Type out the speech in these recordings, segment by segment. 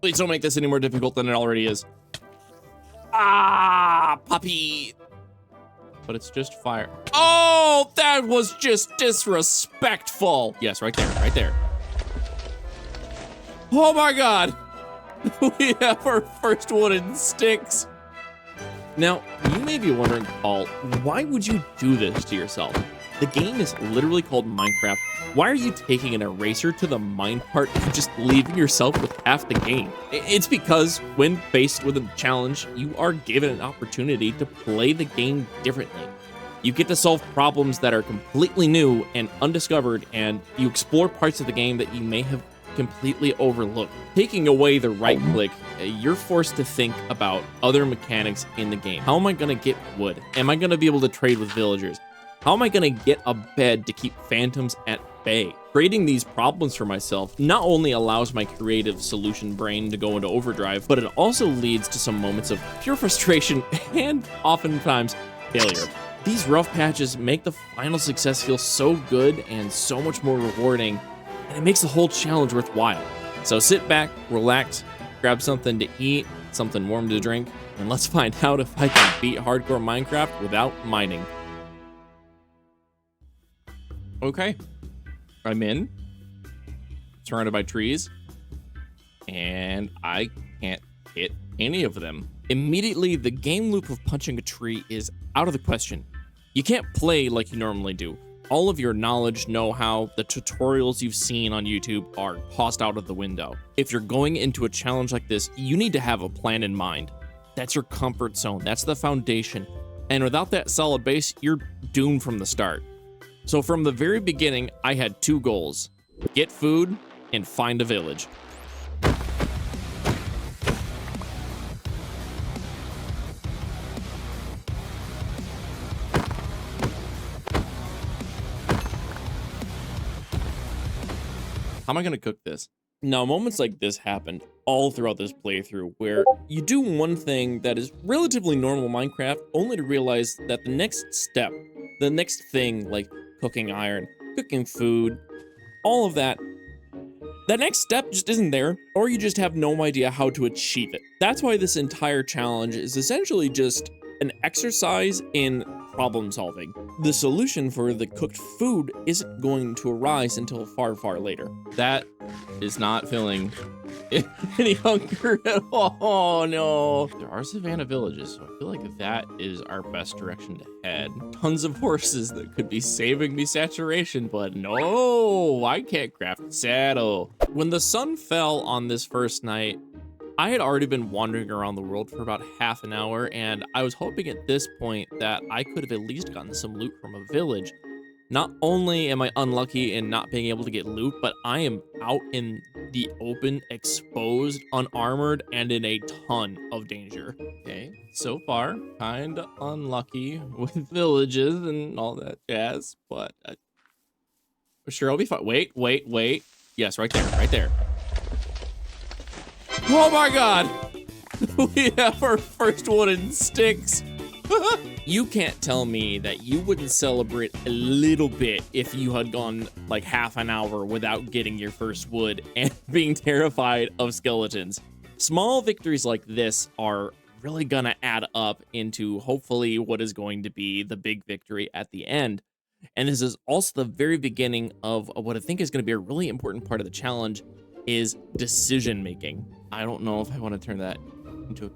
Please don't make this any more difficult than it already is. Ah, puppy. But it's just fire. Oh, that was just disrespectful. Yes, right there, right there. Oh my God. We have our first wooden sticks. Now, you may be wondering, Paul, why would you do this to yourself? The game is literally called Minecraft. Why are you taking an eraser to the mine part and just leaving yourself with half the game? It's because when faced with a challenge, you are given an opportunity to play the game differently. You get to solve problems that are completely new and undiscovered, and you explore parts of the game that you may have completely overlooked. Taking away the right click, you're forced to think about other mechanics in the game. How am I gonna get wood? Am I gonna be able to trade with villagers? How am I gonna get a bed to keep phantoms at bay? Creating these problems for myself not only allows my creative solution brain to go into overdrive, but it also leads to some moments of pure frustration and oftentimes failure. These rough patches make the final success feel so good and so much more rewarding, and it makes the whole challenge worthwhile. So sit back, relax, grab something to eat, something warm to drink, and let's find out if I can beat hardcore Minecraft without mining. Okay, I'm in, surrounded by trees, and I can't hit any of them. Immediately, the game loop of punching a tree is out of the question. You can't play like you normally do. All of your knowledge, know-how, the tutorials you've seen on YouTube are tossed out of the window. If you're going into a challenge like this, you need to have a plan in mind. That's your comfort zone, that's the foundation. And without that solid base, you're doomed from the start. So from the very beginning, I had two goals: get food and find a village. How am I gonna cook this? Now, moments like this happened all throughout this playthrough, where you do one thing that is relatively normal Minecraft, only to realize that the next step, the next thing, like cooking iron, cooking food, all of that, that next step just isn't there, or you just have no idea how to achieve it. That's why this entire challenge is essentially just an exercise in problem solving. The solution for the cooked food isn't going to arise until far, far later. That is not filling any hunger at all. Oh no. There are savannah villages, so I feel like that is our best direction to head. Tons of horses that could be saving me saturation, but no, I can't craft a saddle. When the sun fell on this first night, I had already been wandering around the world for about half an hour, and I was hoping at this point that I could have at least gotten some loot from a village. Not only am I unlucky in not being able to get loot, but I am out in the open, exposed, unarmored, and in a ton of danger. Okay, so far, kinda unlucky with villages and all that jazz, but sure, I'll be fine. Wait. Yes, right there, right there. Oh my God, we have our first wooden sticks. You can't tell me that you wouldn't celebrate a little bit if you had gone like half an hour without getting your first wood and being terrified of skeletons. Small victories like this are really gonna add up into hopefully what is going to be the big victory at the end. And this is also the very beginning of what I think is gonna be a really important part of the challenge, is decision making. I don't know if I want to turn that into a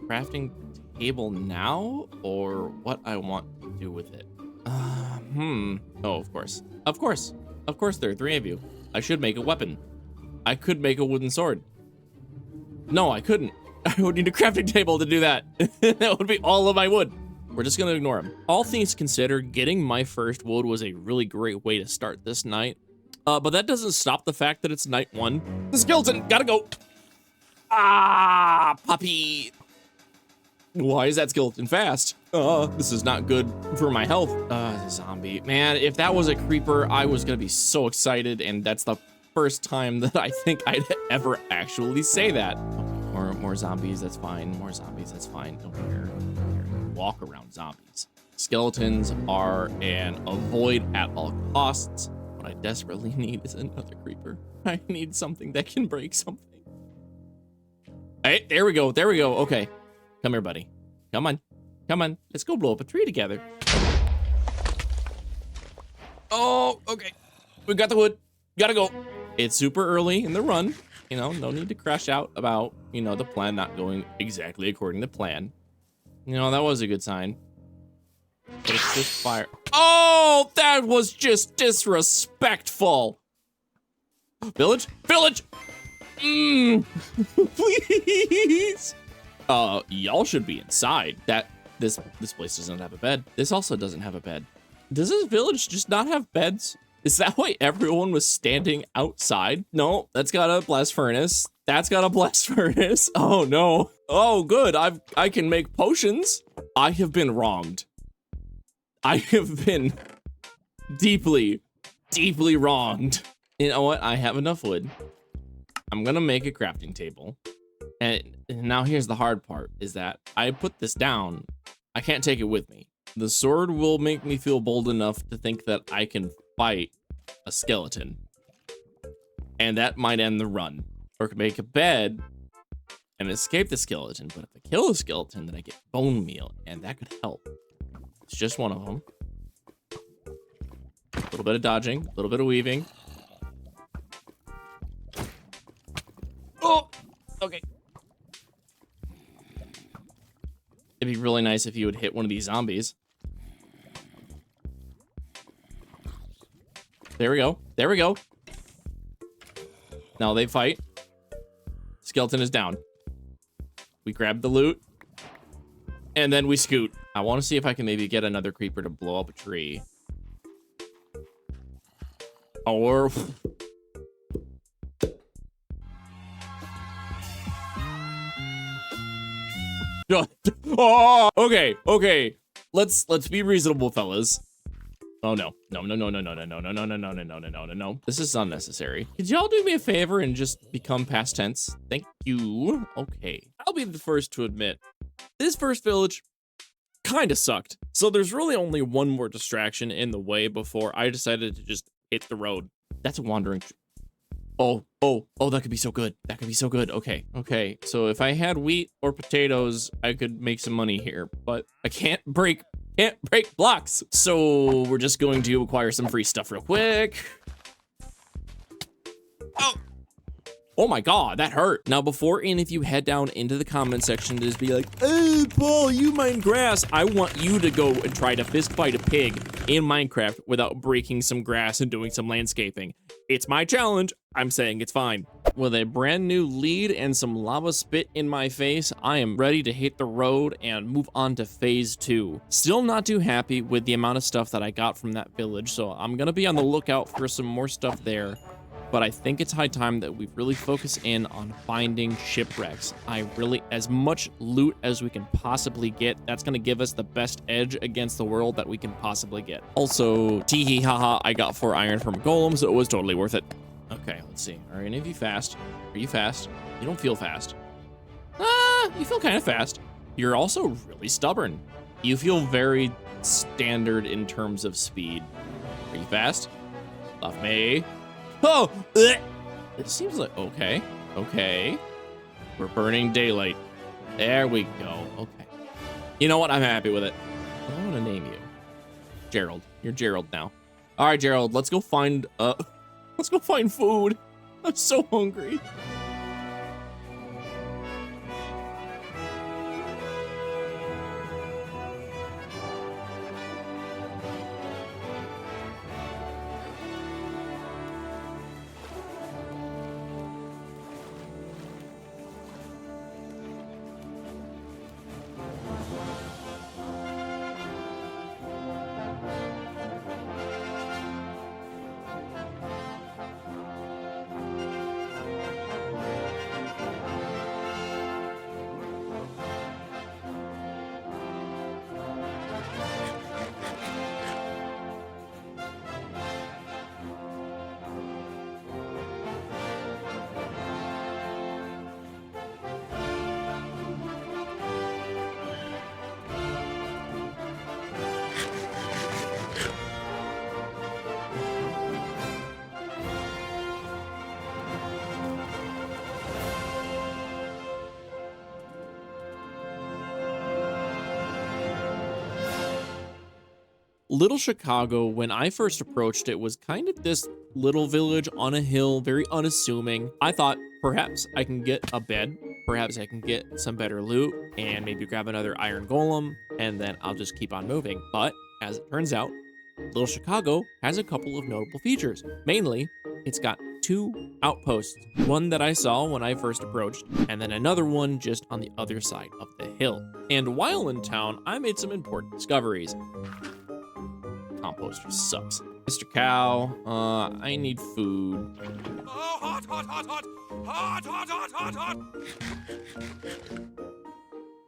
crafting table now or what I want to do with it. Oh, of course there are three of you. I should make a weapon. I could make a wooden sword. No, I couldn't. I would need a crafting table to do that. That would be all of my wood. We're just gonna ignore them. All things considered, getting my first wood was a really great way to start this night. But that doesn't stop the fact that it's night one. The skeleton, gotta go. Ah, puppy. Why is that skeleton fast? This is not good for my health. Zombie. Man, if that was a creeper, I was gonna be so excited, and that's the first time that I think I'd ever actually say that. Okay, more zombies, that's fine. More zombies, that's fine. Don't care. Walk around zombies. Skeletons are an avoid at all costs. What I desperately need is another creeper. I need something that can break something. Hey, there we go. There we go. Okay. Come here, buddy. Come on. Come on. Let's go blow up a tree together. Oh, okay. We got the wood. Gotta go. It's super early in the run. You know, no need to crash out about, you know, the plan not going exactly according to plan. You know, that was a good sign. But it's just fire. Oh, that was just disrespectful. Village? Village! Please. Y'all should be inside. This place doesn't have a bed. This also doesn't have a bed. Does this village just not have beds? Is that why everyone was standing outside? No, that's got a blast furnace. That's got a blast furnace. Oh no. Oh good, I can make potions. I have been wronged. I have been deeply, deeply wronged. You know what? I have enough wood. I'm gonna make a crafting table. And now here's the hard part, is that I put this down. I can't take it with me. The sword will make me feel bold enough to think that I can fight a skeleton. And that might end the run. Or I could make a bed and escape the skeleton. But if I kill the skeleton, then I get bone meal, and that could help. It's just one of them. A little bit of dodging, a little bit of weaving. Oh, okay. It'd be really nice if you would hit one of these zombies. There we go. There we go. Now they fight. Skeleton is down. We grab the loot. And then we scoot. I want to see if I can maybe get another creeper to blow up a tree. Or... oh, okay. Let's be reasonable, fellas. Oh no. No. This is unnecessary. Could y'all do me a favor and just become past tense? Thank you. Okay. I'll be the first to admit, this first village kinda sucked. So there's really only one more distraction in the way before I decided to just hit the road. That's a wandering... Oh, that could be so good. That could be so good. Okay. So if I had wheat or potatoes, I could make some money here, but I can't break blocks. So we're just going to acquire some free stuff real quick. Oh my god, that hurt. Now, before any of you head down into the comment section to just be like, hey, Paul, you mine grass, I want you to go and try to fist fight a pig in Minecraft without breaking some grass and doing some landscaping. It's my challenge. I'm saying it's fine. With a brand new lead and some lava spit in my face, I am ready to hit the road and move on to phase 2. Still not too happy with the amount of stuff that I got from that village, so I'm gonna be on the lookout for some more stuff there. But I think it's high time that we really focus in on finding shipwrecks. As much loot as we can possibly get, that's gonna give us the best edge against the world that we can possibly get. Also, tee-hee haha, I got 4 iron from a golem, so it was totally worth it. Okay, let's see. Are any of you fast? Are you fast? You don't feel fast. You feel kind of fast. You're also really stubborn. You feel very standard in terms of speed. Are you fast? Love me. Oh! It seems like... Okay. We're burning daylight. There we go. Okay. You know what? I'm happy with it. I want to name you. Gerald. You're Gerald now. All right, Gerald. Let's go find... Let's go find food. I'm so hungry. Little Chicago, when I first approached it, was kind of this little village on a hill, very unassuming. I thought perhaps I can get a bed, perhaps I can get some better loot, and maybe grab another iron golem, and then I'll just keep on moving. But as it turns out, Little Chicago has a couple of notable features. Mainly, it's got 2 outposts, one that I saw when I first approached, and then another one just on the other side of the hill. And while in town, I made some important discoveries. Composter sucks. Mr. Cow, I need food. Oh, hot, hot, hot, hot, hot, hot, hot, hot, hot.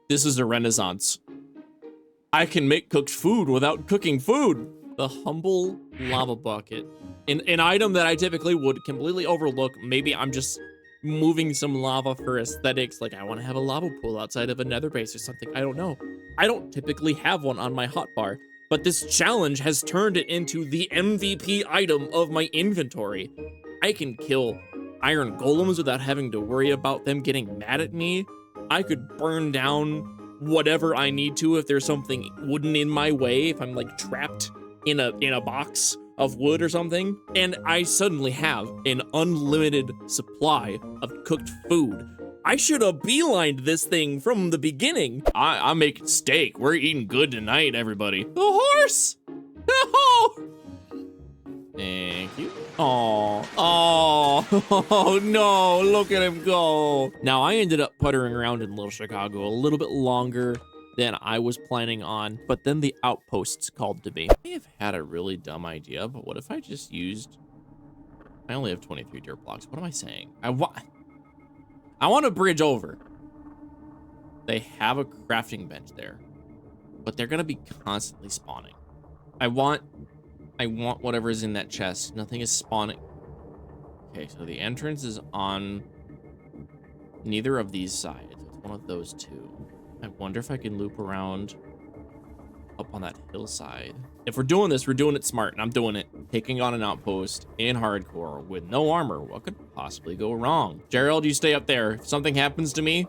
This is a renaissance. I can make cooked food without cooking food. The humble lava bucket. An item that I typically would completely overlook. Maybe I'm just moving some lava for aesthetics. Like I want to have a lava pool outside of a nether base or something. I don't know. I don't typically have one on my hotbar. But this challenge has turned it into the MVP item of my inventory. I can kill iron golems without having to worry about them getting mad at me. I could burn down whatever I need to if there's something wooden in my way, if I'm like trapped in a box of wood or something. And I suddenly have an unlimited supply of cooked food. I should have beelined this thing from the beginning. I'm making steak. We're eating good tonight, everybody. The horse! Oh! Thank you. Oh, oh no, look at him go. Now, I ended up puttering around in Little Chicago a little bit longer than I was planning on, but then the outposts called to me. I may have had a really dumb idea, but what if I just used... I only have 23 dirt blocks. What am I saying? I want to bridge over. They have a crafting bench there, but they're gonna be constantly spawning. I want whatever's in that chest. Nothing is spawning. Okay, so the entrance is on neither of these sides. It's one of those 2. I wonder if I can loop around up on that hillside. If we're doing this, we're doing it smart, and I'm doing it. Taking on an outpost in hardcore with no armor. What could possibly go wrong? Gerald, you stay up there. If something happens to me,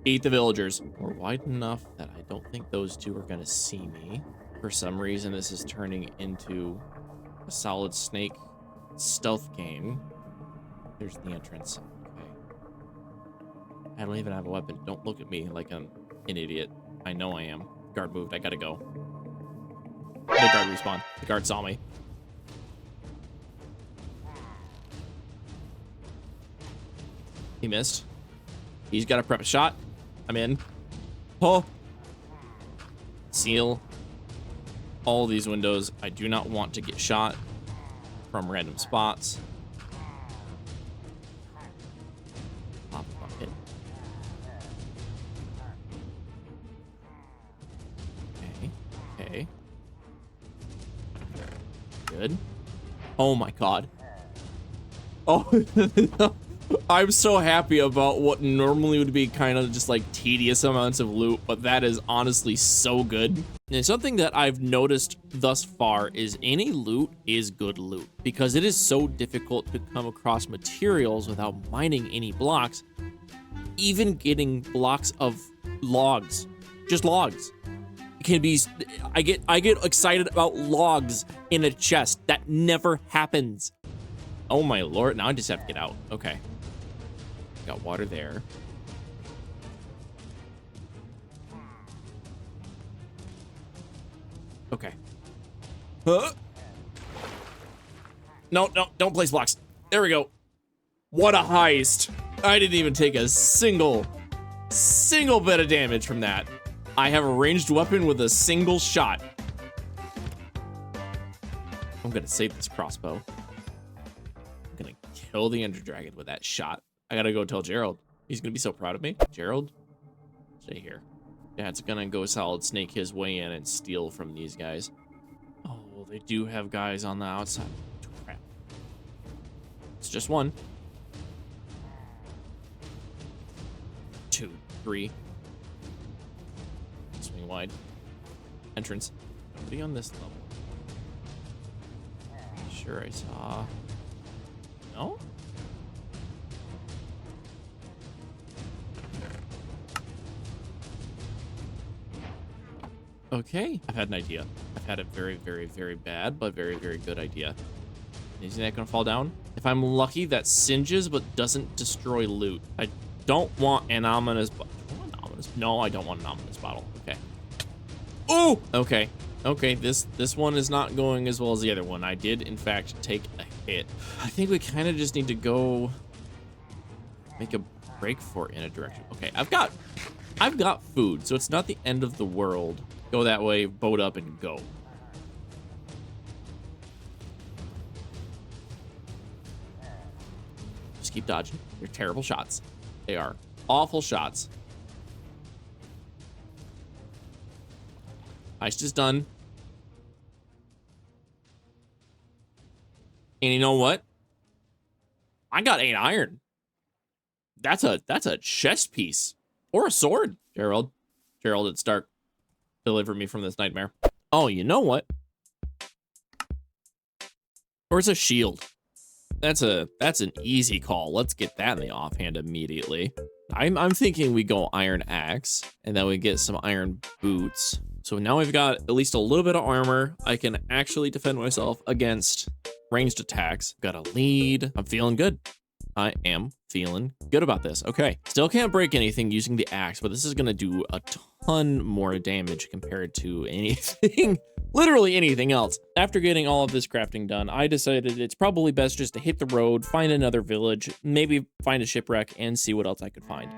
eat the villagers. We're wide enough that I don't think those 2 are gonna see me. For some reason, this is turning into a solid snake stealth game. There's the entrance. I don't even have a weapon. Don't look at me like I'm an idiot. I know I am. Guard moved. I gotta go. The guard respawned. The guard saw me. He missed. He's got to prep a shot. I'm in. Oh. Seal. All these windows. I do not want to get shot from random spots. Pop a bucket. Okay. Good. Oh my god. Oh, I'm so happy about what normally would be kind of just like tedious amounts of loot, but that is honestly so good. And something that I've noticed thus far is any loot is good loot because it is so difficult to come across materials without mining any blocks. Even getting blocks of logs, just logs. Can be, I get excited about logs in a chest. That never happens. Oh my lord, now I just have to get out. Okay. Got water there. Okay. No, don't place blocks. There we go. What a heist. I didn't even take a single bit of damage from that. I have a ranged weapon with a single shot. I'm gonna save this crossbow. I'm gonna kill the Ender Dragon with that shot. I gotta go tell Gerald. He's gonna be so proud of me. Gerald, stay here. Dad's gonna go solid snake his way in and steal from these guys. Oh, they do have guys on the outside. Crap. It's just one. 2, 3. Swing wide. Entrance. Nobody on this level. Sure, I saw. No? Okay, I've had an idea. I've had a very, very, very bad, but very, very good idea. Isn't that gonna fall down? If I'm lucky, that singes but doesn't destroy loot. I don't want an ominous bottle. No, I don't want an ominous bottle. Okay. Oh! Okay. Okay, this one is not going as well as the other one. I did, in fact, take a hit. I think we kind of just need to go make a break for it in a direction. Okay, I've got food, so it's not the end of the world. Go that way, boat up, and go. Just keep dodging. They're terrible shots. They are awful shots. Heist is done. And you know what? I got 8 iron. That's a chest piece. Or a sword. Gerald, it's dark. Deliver me from this nightmare. Oh, you know what? Or it's a shield. That's an easy call. Let's get that in the offhand immediately. I'm thinking we go iron axe, and then we get some iron boots. So now we've got at least a little bit of armor. I can actually defend myself against ranged attacks. Got a lead. I'm feeling good. I am feeling good about this. Okay, still can't break anything using the axe, but this is gonna do a ton more damage compared to anything, literally anything else. After getting all of this crafting done, I decided it's probably best just to hit the road, find another village, maybe find a shipwreck, and see what else I could find.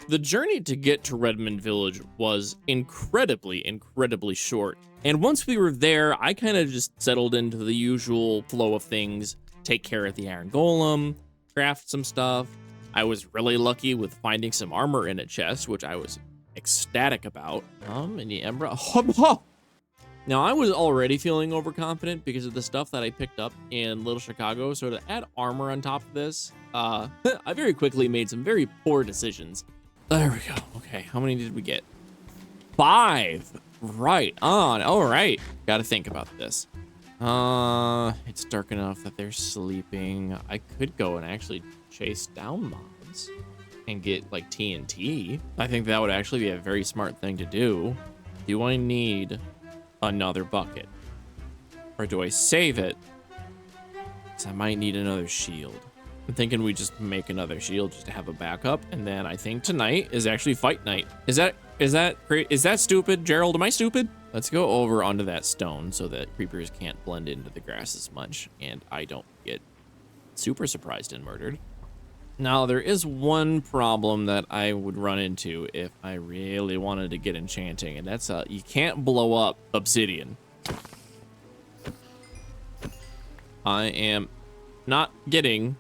The journey to get to Redmond Village was incredibly, incredibly short. And once we were there, I kind of just settled into the usual flow of things, take care of the Iron Golem, craft some stuff. I was really lucky with finding some armor in a chest, which I was ecstatic about. And the Emerald. Now, I was already feeling overconfident because of the stuff that I picked up in Little Chicago, so to add armor on top of this, I very quickly made some very poor decisions. There we go. Okay, how many did we get? 5. Right on. All right. Got to think about this. It's dark enough that they're sleeping. I could go and actually chase down mobs and get like TNT. I think that would actually be a very smart thing to do. Do I need another bucket? Or do I save it? Because I might need another shield. I'm thinking we just make another shield just to have a backup, and then I think tonight is actually fight night. Is that great? Is that stupid, Gerald? Am I stupid? Let's go over onto that stone so that creepers can't blend into the grass as much, and I don't get super surprised and murdered. Now, there is one problem that I would run into if I really wanted to get enchanting, and that's you can't blow up obsidian. I am not getting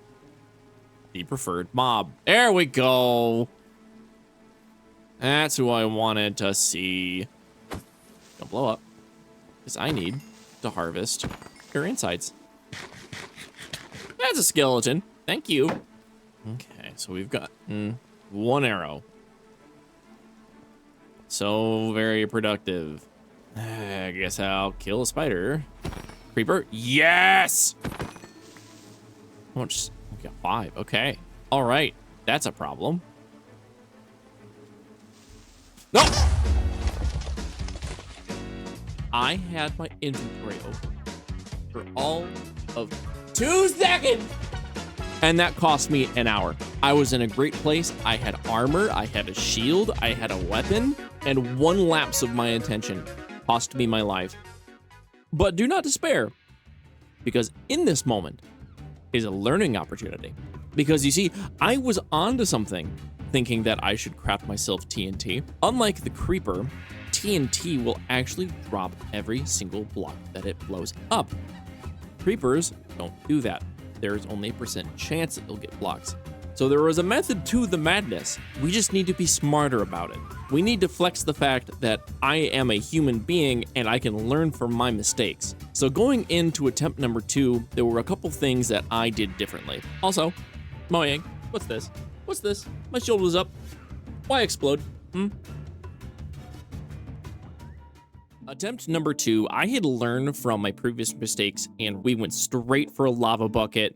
the preferred mob. There we go. That's who I wanted to see. Don't blow up, because I need to harvest your insides. That's a skeleton. Thank you. Okay, so we've got 1 arrow. So very productive. I guess I'll kill a spider. Creeper. Yes! How much? We got 5. Okay. All right. That's a problem. No! I had my inventory open for all of 2 seconds! And that cost me an hour. I was in a great place. I had armor, I had a shield, I had a weapon, and 1 lapse of my attention cost me my life. But do not despair, because in this moment is a learning opportunity. Because you see, I was onto something, thinking that I should craft myself TNT. Unlike the creeper, TNT will actually drop every single block that it blows up. Creepers don't do that. There's only a % chance that they'll get blocks. So there was a method to the madness. We just need to be smarter about it. We need to flex the fact that I am a human being and I can learn from my mistakes. So going into attempt number 2, there were a couple things that I did differently. Also, Moyang, what's this? What's this? My shield was up. Why explode? Attempt number 2, I had learned from my previous mistakes and we went straight for a lava bucket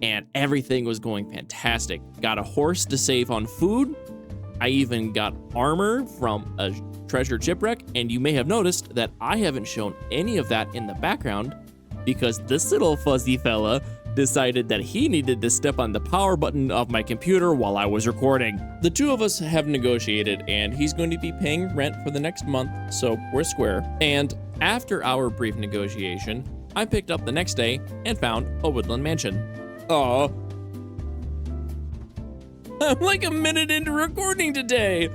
and everything was going fantastic. Got a horse to save on food. I even got armor from a treasure shipwreck, and you may have noticed that I haven't shown any of that in the background because this little fuzzy fella decided that he needed to step on the power button of my computer while I was recording. The two of us have negotiated, and he's going to be paying rent for the next month, so we're square. And after our brief negotiation, I picked up the next day and found a woodland mansion. Aw. I'm like a minute into recording today.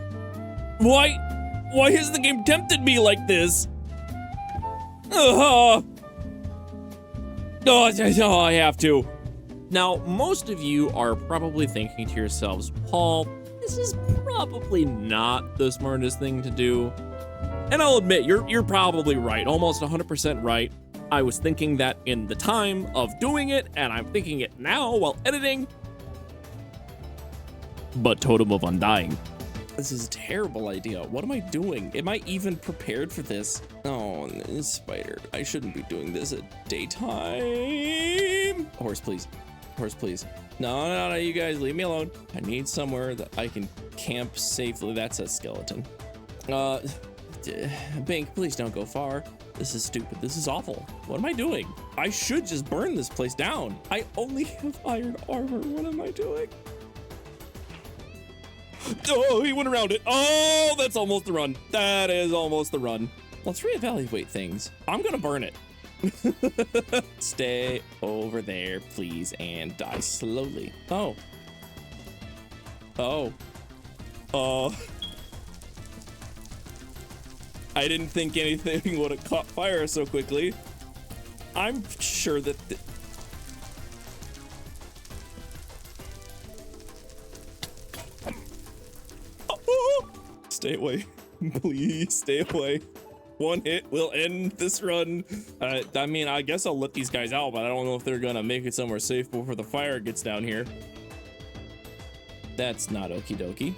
Why has the game tempted me like this? Oh, I have to. Now, most of you are probably thinking to yourselves, Paul, this is probably not the smartest thing to do. And I'll admit, you're probably right, almost 100% right. I was thinking that in the time of doing it, and I'm thinking it now while editing. But Totem of Undying. This is a terrible idea. What am I doing? Am I even prepared for this? Oh, spider. I shouldn't be doing this at daytime. Horse, please. Horse, please. No, you guys leave me alone. I need somewhere that I can camp safely. That's a skeleton. Bink, please don't go far. This is stupid. This is awful. What am I doing? I should just burn this place down. I only have iron armor. What am I doing? Oh, he went around it. Oh, that's almost the run. That is almost the run. Let's reevaluate things. I'm gonna burn it. Stay over there, please, and die slowly. Oh. I didn't think anything would have caught fire so quickly. I'm sure that... Stay away. Please stay away. One hit will end this run. I mean, I guess I'll let these guys out, but I don't know if they're gonna make it somewhere safe before the fire gets down here. That's not okie dokie.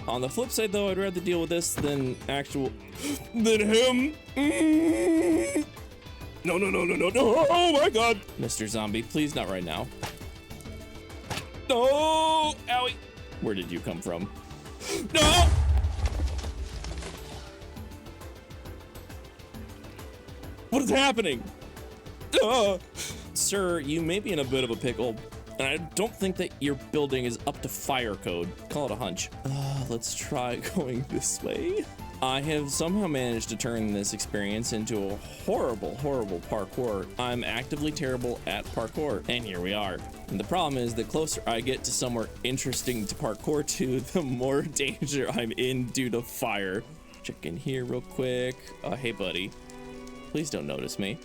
On the flip side, though, I'd rather deal with this than than him. No. Oh my God. Mr. Zombie, please not right now. No, owie. Where did you come from? No. What is happening? Sir, you may be in a bit of a pickle, and I don't think that your building is up to fire code. Call it a hunch. Let's try going this way. I have somehow managed to turn this experience into a horrible parkour. I'm actively terrible at parkour, and here we are. And the problem is, the closer I get to somewhere interesting to parkour to, the more danger I'm in due to fire. Check in here real quick. Hey buddy. Please don't notice me.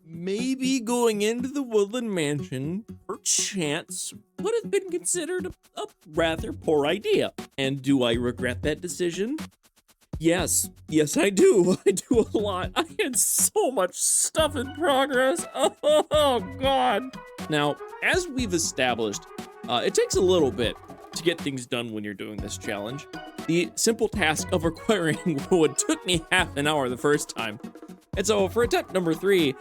Maybe going into the woodland mansion, perchance, would have been considered a rather poor idea. And do I regret that decision? Yes, I do. I do a lot. I had so much stuff in progress. Oh, God. Now, as we've established, it takes a little bit to get things done when you're doing this challenge. The simple task of acquiring wood took me half an hour the first time. And so for attempt number 3,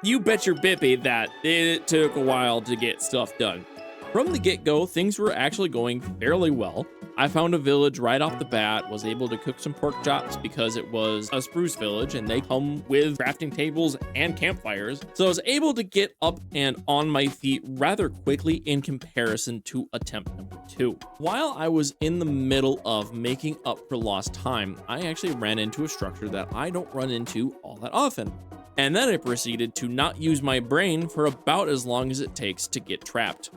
you bet your bippy that it took a while to get stuff done. From the get-go, things were actually going fairly well. I found a village right off the bat, was able to cook some pork chops because it was a spruce village and they come with crafting tables and campfires. So I was able to get up and on my feet rather quickly in comparison to attempt number 2. While I was in the middle of making up for lost time, I actually ran into a structure that I don't run into all that often. And then I proceeded to not use my brain for about as long as it takes to get trapped.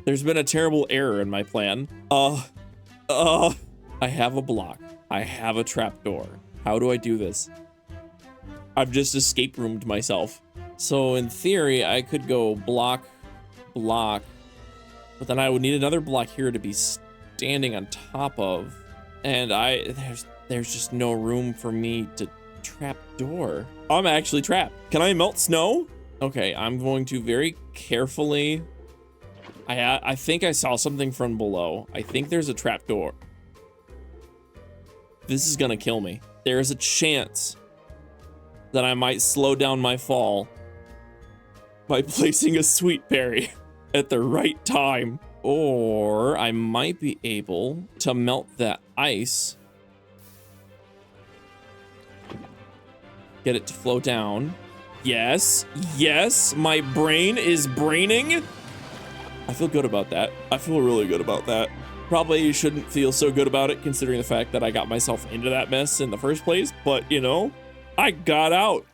There's been a terrible error in my plan. I have a block. I have a trapdoor. How do I do this? I've just escape roomed myself. So in theory, I could go block, block, but then I would need another block here to be standing on top of. And there's just no room for me to trapdoor. I'm actually trapped. Can I melt snow? Okay, I'm going to very carefully. I think I saw something from below. I think there's a trapdoor. This is gonna kill me. There is a chance that I might slow down my fall by placing a sweet berry at the right time. Or I might be able to melt that ice. Get it to flow down. Yes, yes, my brain is braining. I feel good about that. I feel really good about that. Probably shouldn't feel so good about it considering the fact that I got myself into that mess in the first place, but you know, I got out.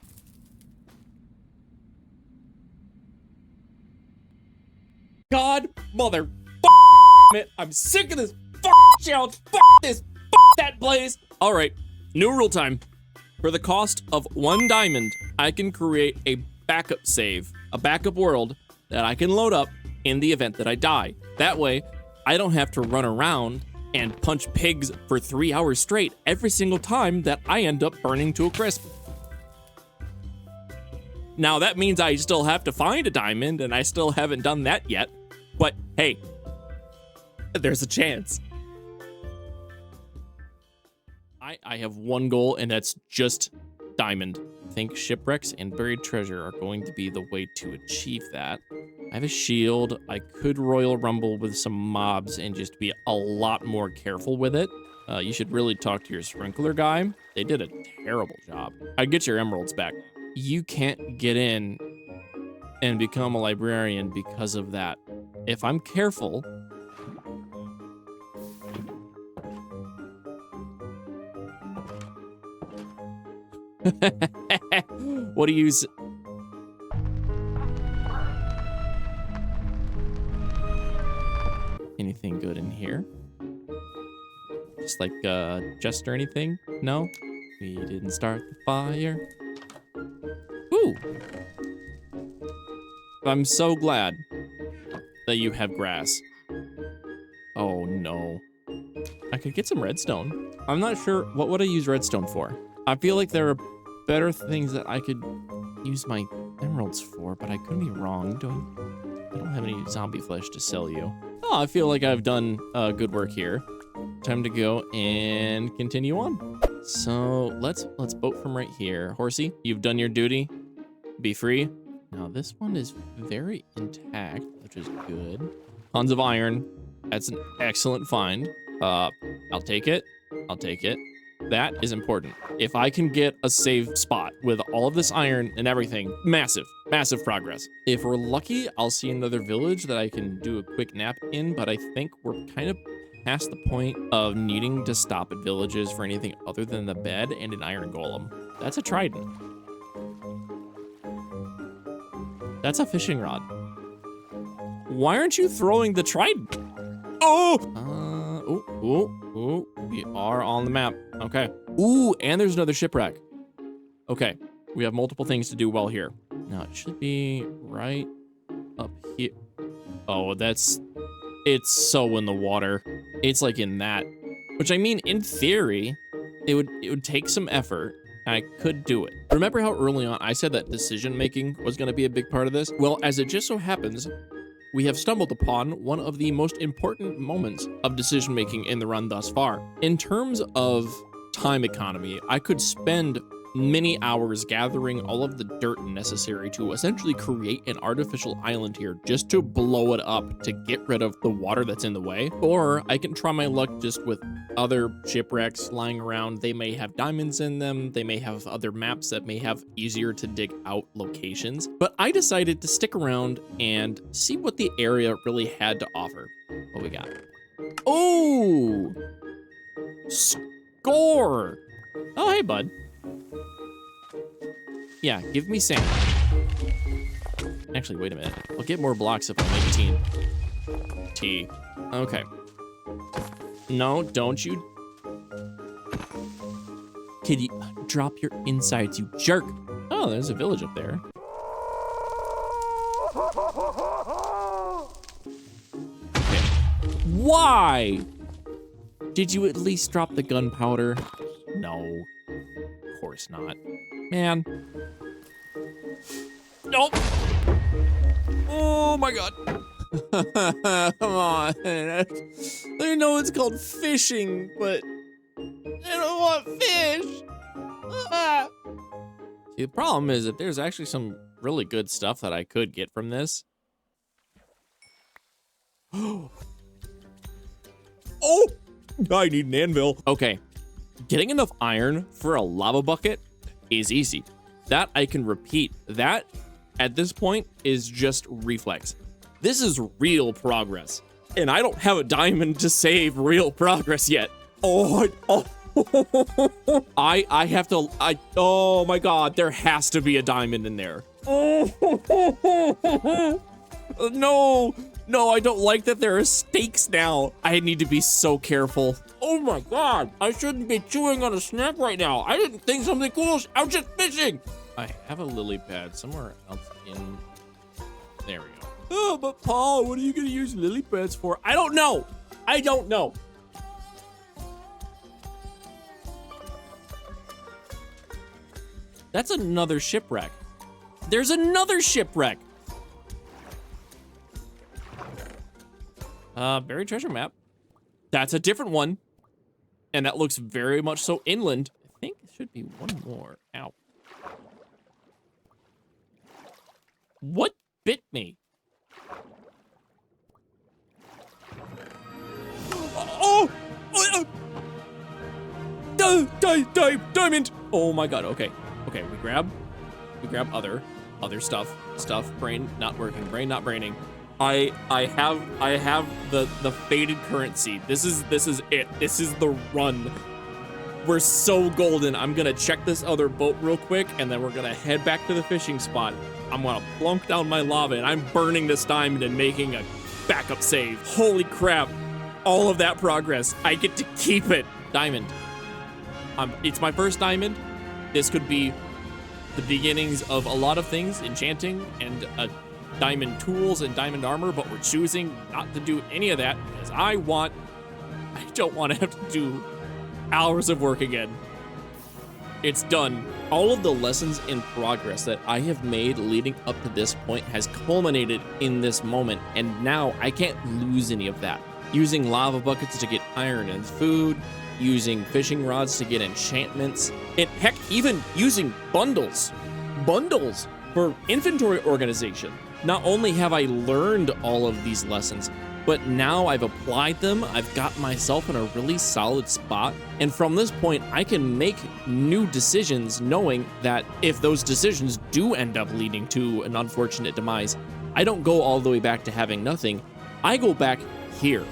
God mother it. I'm sick of this challenge. This, that blaze. All right, new rule time. For the cost of 1 diamond, I can create a backup save, a backup world that I can load up in the event that I die. That way, I don't have to run around and punch pigs for 3 hours straight every single time that I end up burning to a crisp. Now, that means I still have to find a diamond, and I still haven't done that yet. But hey, there's a chance. I have one goal, and that's just diamond. I think shipwrecks and buried treasure are going to be the way to achieve that. I have a shield. I could Royal Rumble with some mobs and just be a lot more careful with it. You should really talk to your sprinkler guy. They did a terrible job. I'd get your emeralds back. You can't get in and become a librarian because of that. If I'm careful, what do you use? Anything good in here? Just like just or anything? No? We didn't start the fire. Ooh. I'm so glad that you have grass. Oh no. I could get some redstone. I'm not sure, what would I use redstone for? I feel like there are better things that I could use my emeralds for, but I could be wrong. I don't have any zombie flesh to sell you. Oh, I feel like I've done good work here. Time to go and continue on. So let's boat from right here. Horsey, you've done your duty. Be free. Now this one is very intact, which is good. Tons of iron. That's an excellent find. I'll take it. I'll take it. That is important. If I can get a save spot with all of this iron and everything, massive, massive progress. If we're lucky, I'll see another village that I can do a quick nap in, but I think we're kind of past the point of needing to stop at villages for anything other than the bed and an iron golem. That's a trident. That's a fishing rod. Why aren't you throwing the trident? Oh! Ooh, we are on the map. Okay. Ooh, and there's another shipwreck. Okay, we have multiple things to do while here. Now, it should be right up here. Oh, it's so in the water. It's like in that, which I mean, in theory, it would take some effort. I could do it. Remember how early on I said that decision making was going to be a big part of this? Well, as it just so happens, we have stumbled upon one of the most important moments of decision making in the run thus far. In terms of time economy. I could spend many hours gathering all of the dirt necessary to essentially create an artificial island here just to blow it up to get rid of the water that's in the way. Or I can try my luck just with other shipwrecks lying around. They may have diamonds in them. They may have other maps that may have easier to dig out locations. But I decided to stick around and see what the area really had to offer. What we got? Oh! Score! Oh, hey, bud. Yeah, give me sand. Actually, wait a minute. I'll get more blocks if I make T. Okay. No, don't you. Kid, you drop your insides, you jerk. Oh, there's a village up there. Okay. Why? Did you at least drop the gunpowder? No. Of course not. Man. Nope. Oh my god. Come on. I know it's called fishing, but I don't want fish. Ah. See, the problem is that there's actually some really good stuff that I could get from this. Oh, I need an anvil. Okay. Getting enough iron for a lava bucket is easy. That I can repeat. That, at this point, is just reflex. This is real progress. And I don't have a diamond to save real progress yet. Oh my god, there has to be a diamond in there. No, I don't like that there are stakes now. I need to be so careful. Oh my god, I shouldn't be chewing on a snack right now. I didn't think something cool. I was just fishing. I have a lily pad somewhere else in. There we go. Oh, but Paul, what are you gonna use lily pads for? I don't know. That's another shipwreck. There's another shipwreck. Buried treasure map. That's a different one. And that looks very much so inland. I think it should be one more. Ow. What bit me? Diamond! Oh my god, okay. Okay, we grab other stuff. Brain not working, brain not braining. I have the faded currency. This is it. This is the run. We're so golden. I'm gonna check this other boat real quick, and then we're gonna head back to the fishing spot. I'm gonna plunk down my lava, and I'm burning this diamond and making a backup save. Holy crap. All of that progress. I get to keep it. Diamond. It's my first diamond. This could be the beginnings of a lot of things, enchanting and diamond tools and diamond armor, but we're choosing not to do any of that because I don't want to have to do hours of work again. It's done. All of the lessons in progress that I have made leading up to this point has culminated in this moment, and now I can't lose any of that. Using lava buckets to get iron and food, using fishing rods to get enchantments, and heck, even using bundles for inventory organization. Not only have I learned all of these lessons, but now I've applied them, I've got myself in a really solid spot, and from this point, I can make new decisions knowing that if those decisions do end up leading to an unfortunate demise, I don't go all the way back to having nothing, I go back here.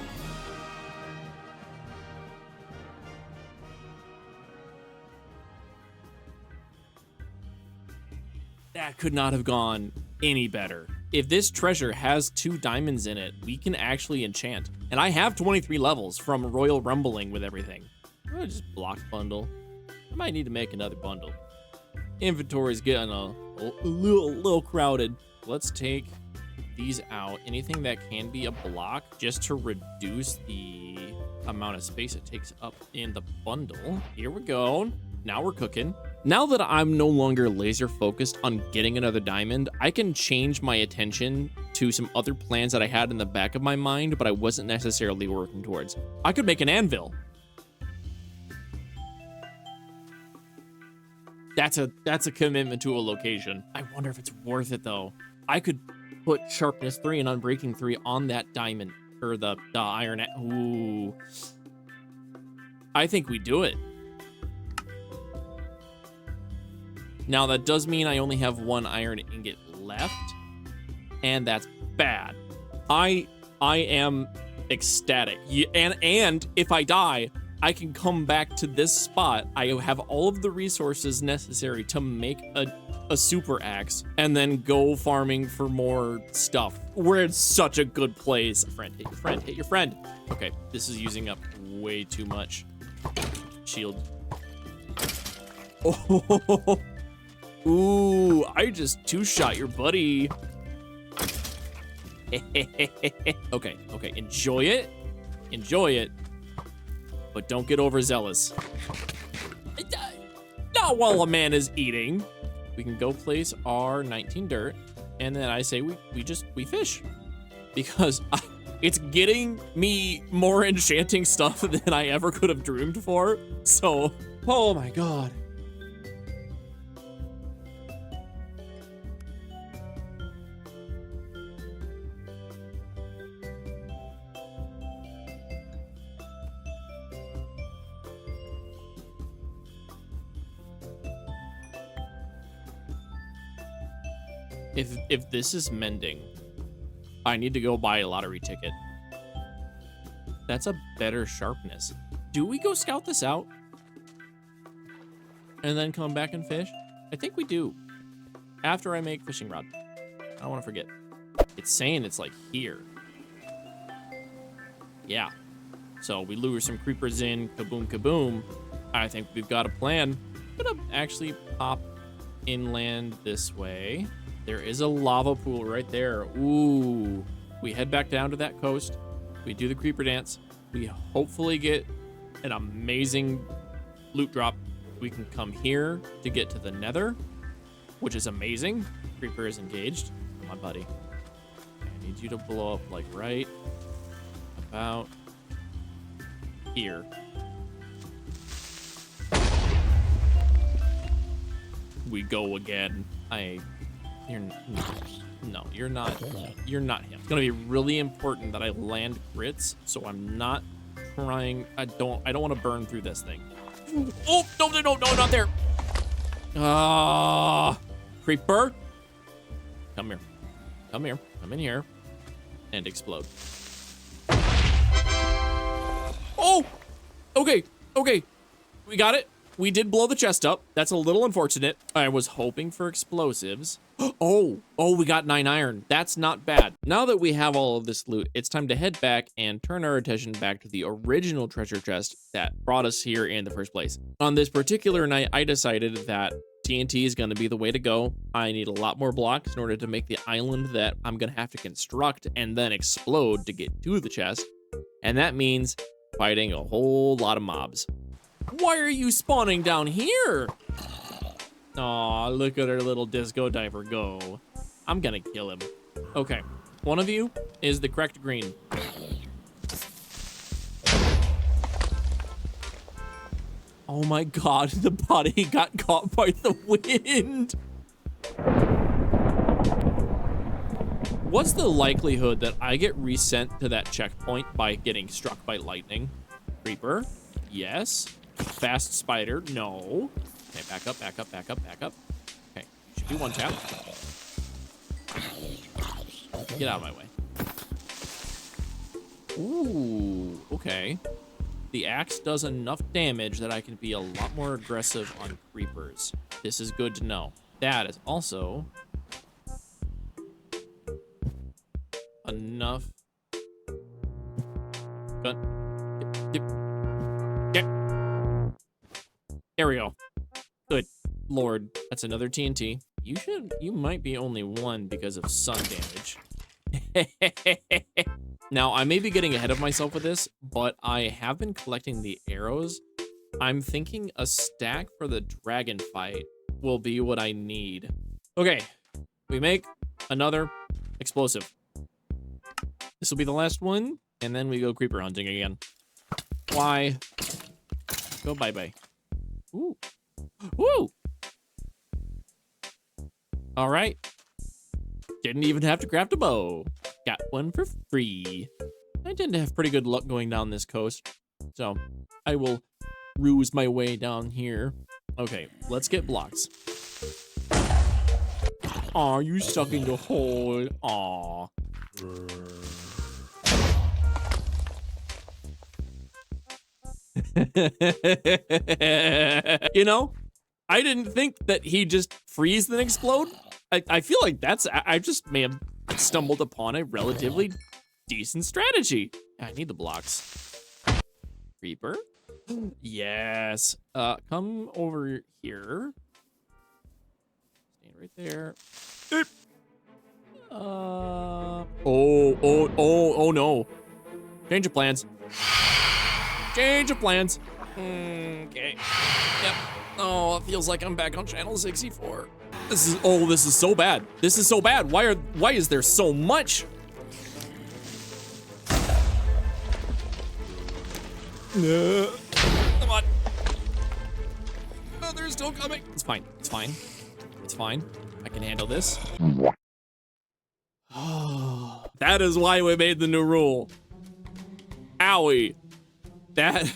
That could not have gone any better. If this treasure has 2 diamonds in it, we can actually enchant. And I have 23 levels from Royal Rumbling with everything. I'm gonna just block bundle. I might need to make another bundle. Inventory's getting a little crowded. Let's take these out. Anything that can be a block just to reduce the amount of space it takes up in the bundle. Here we go. Now we're cooking. Now that I'm no longer laser focused on getting another diamond, I can change my attention to some other plans that I had in the back of my mind, but I wasn't necessarily working towards. I could make an anvil. That's a commitment to a location. I wonder if it's worth it though. I could put sharpness 3 and unbreaking 3 on that diamond or the iron. Ooh. I think we do it. Now that does mean I only have 1 iron ingot left, and that's bad. I am ecstatic. And if I die, I can come back to this spot. I have all of the resources necessary to make a super axe and then go farming for more stuff. We're in such a good place. Friend, hit your friend, hit your friend. Okay, this is using up way too much shield. Oh, ooh, I just two-shot your buddy. Okay, enjoy it, but don't get overzealous. Not while a man is eating. We can go place our 19 dirt, and then I say we fish, because it's getting me more enchanting stuff than I ever could have dreamed for. So, oh my god. If this is mending, I need to go buy a lottery ticket. That's a better sharpness. Do we go scout this out and then come back and fish? I think we do. After I make fishing rod. I don't want to forget. It's saying it's like here. Yeah. So we lure some creepers in, kaboom, kaboom. I think we've got a plan. I'm gonna actually pop inland this way. There is a lava pool right there. Ooh. We head back down to that coast. We do the creeper dance. We hopefully get an amazing loot drop. We can come here to get to the nether, which is amazing. Creeper is engaged. Come on, buddy. I need you to blow up like right about here. We go again. You're not him. It's gonna be really important that I land crits, so I'm not trying. I don't want to burn through this thing. Oh, no, not there. Creeper. Come in here, and explode. Oh, okay, we got it. We did blow the chest up. That's a little unfortunate. I was hoping for explosives. Oh, we got 9 iron. That's not bad. Now that we have all of this loot, it's time to head back and turn our attention back to the original treasure chest that brought us here in the first place. On this particular night, I decided that TNT is going to be the way to go. I need a lot more blocks in order to make the island that I'm going to have to construct and then explode to get to the chest. And that means fighting a whole lot of mobs. Why are you spawning down here? Aw, look at our little disco diver go. I'm gonna kill him. Okay, one of you is the correct green. Oh my god, the body got caught by the wind. What's the likelihood that I get resent to that checkpoint by getting struck by lightning? Creeper? Yes. Fast spider? No. Okay, back up. Okay, should be one tap. Get out of my way. Ooh, okay. The axe does enough damage that I can be a lot more aggressive on creepers. This is good to know. That is also enough. There we go. Good lord, that's another TNT. You might be only 1 because of sun damage. Now, I may be getting ahead of myself with this, but I have been collecting the arrows. I'm thinking a stack for the dragon fight will be what I need. Okay, we make another explosive. This will be the last one, and then we go creeper hunting again. Why? Go bye-bye. Ooh. Woo! All right. Didn't even have to craft a bow. Got one for free. I tend to have pretty good luck going down this coast, so I will ruse my way down here. Okay, let's get blocks. Aw, you stuck in the hole. Aw. You know, I didn't think that he just freeze then explode. I feel like I just may have stumbled upon a relatively decent strategy. I need the blocks. Creeper. Yes. Come over here. Stand right there. Oh no. Change of plans. Change of plans. Okay. Yep. Oh, it feels like I'm back on channel 64. This is so bad. This is so bad. Why is there so much? Come on. Oh, they're still coming. It's fine. It's fine. It's fine. I can handle this. That is why we made the new rule. Owie. That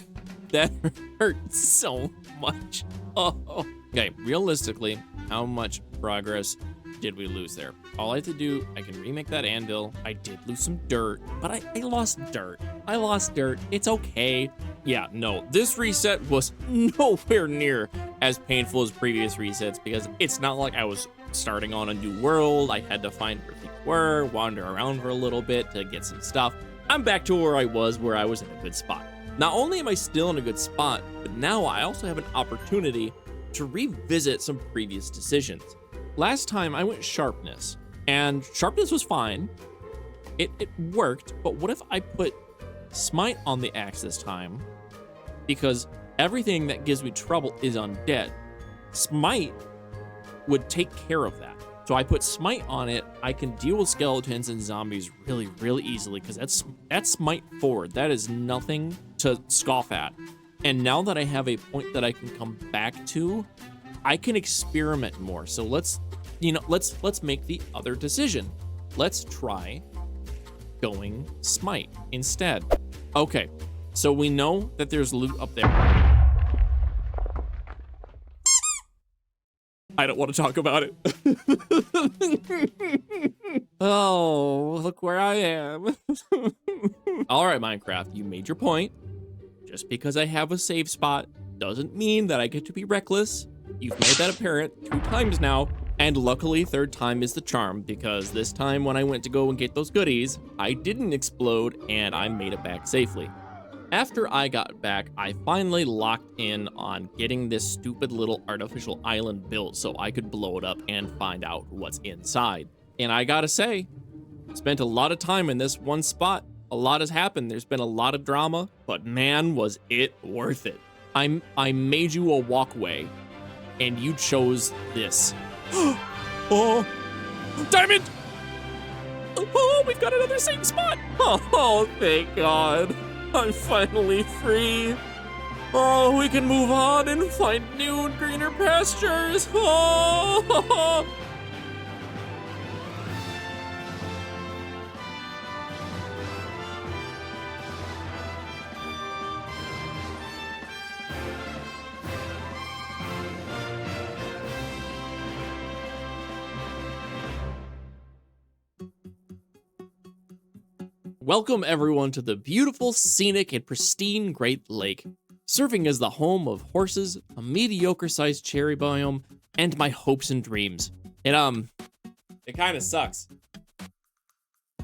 hurts so much. Oh. Okay, realistically, how much progress did we lose there? All I had to do, I can remake that anvil. I did lose some dirt, but I lost dirt. I lost dirt. It's okay. Yeah, no, this reset was nowhere near as painful as previous resets because it's not like I was starting on a new world. I had to find where things were, wander around for a little bit to get some stuff. I'm back to where I was in a good spot. Not only am I still in a good spot, but now I also have an opportunity to revisit some previous decisions. Last time I went sharpness, and sharpness was fine. It worked, but what if I put smite on the axe this time? Because everything that gives me trouble is undead. Smite would take care of that. So I put smite on it, I can deal with skeletons and zombies really, really easily because that's smite forward. That is nothing to scoff at. And now that I have a point that I can come back to, I can experiment more. So let's make the other decision. Let's try going smite instead. Okay, so we know that there's loot up there. I don't want to talk about it. Oh, look where I am. All right, Minecraft, you made your point. Just because I have a save spot doesn't mean that I get to be reckless. You've made that apparent 2 times now, and luckily 3rd time is the charm because this time when I went to go and get those goodies, I didn't explode and I made it back safely. After I got back, I finally locked in on getting this stupid little artificial island built so I could blow it up and find out what's inside. And I gotta say, spent a lot of time in this one spot. A lot has happened. There's been a lot of drama, but man, was it worth it. I made you a walkway, and you chose this. Oh, diamond! Oh, we've got another safe spot. Oh, thank God. I'm finally free. Oh, we can move on and find new and greener pastures. Oh. Welcome everyone to the beautiful, scenic, and pristine Great Lake, serving as the home of horses, a mediocre-sized cherry biome, and my hopes and dreams. It kind of sucks.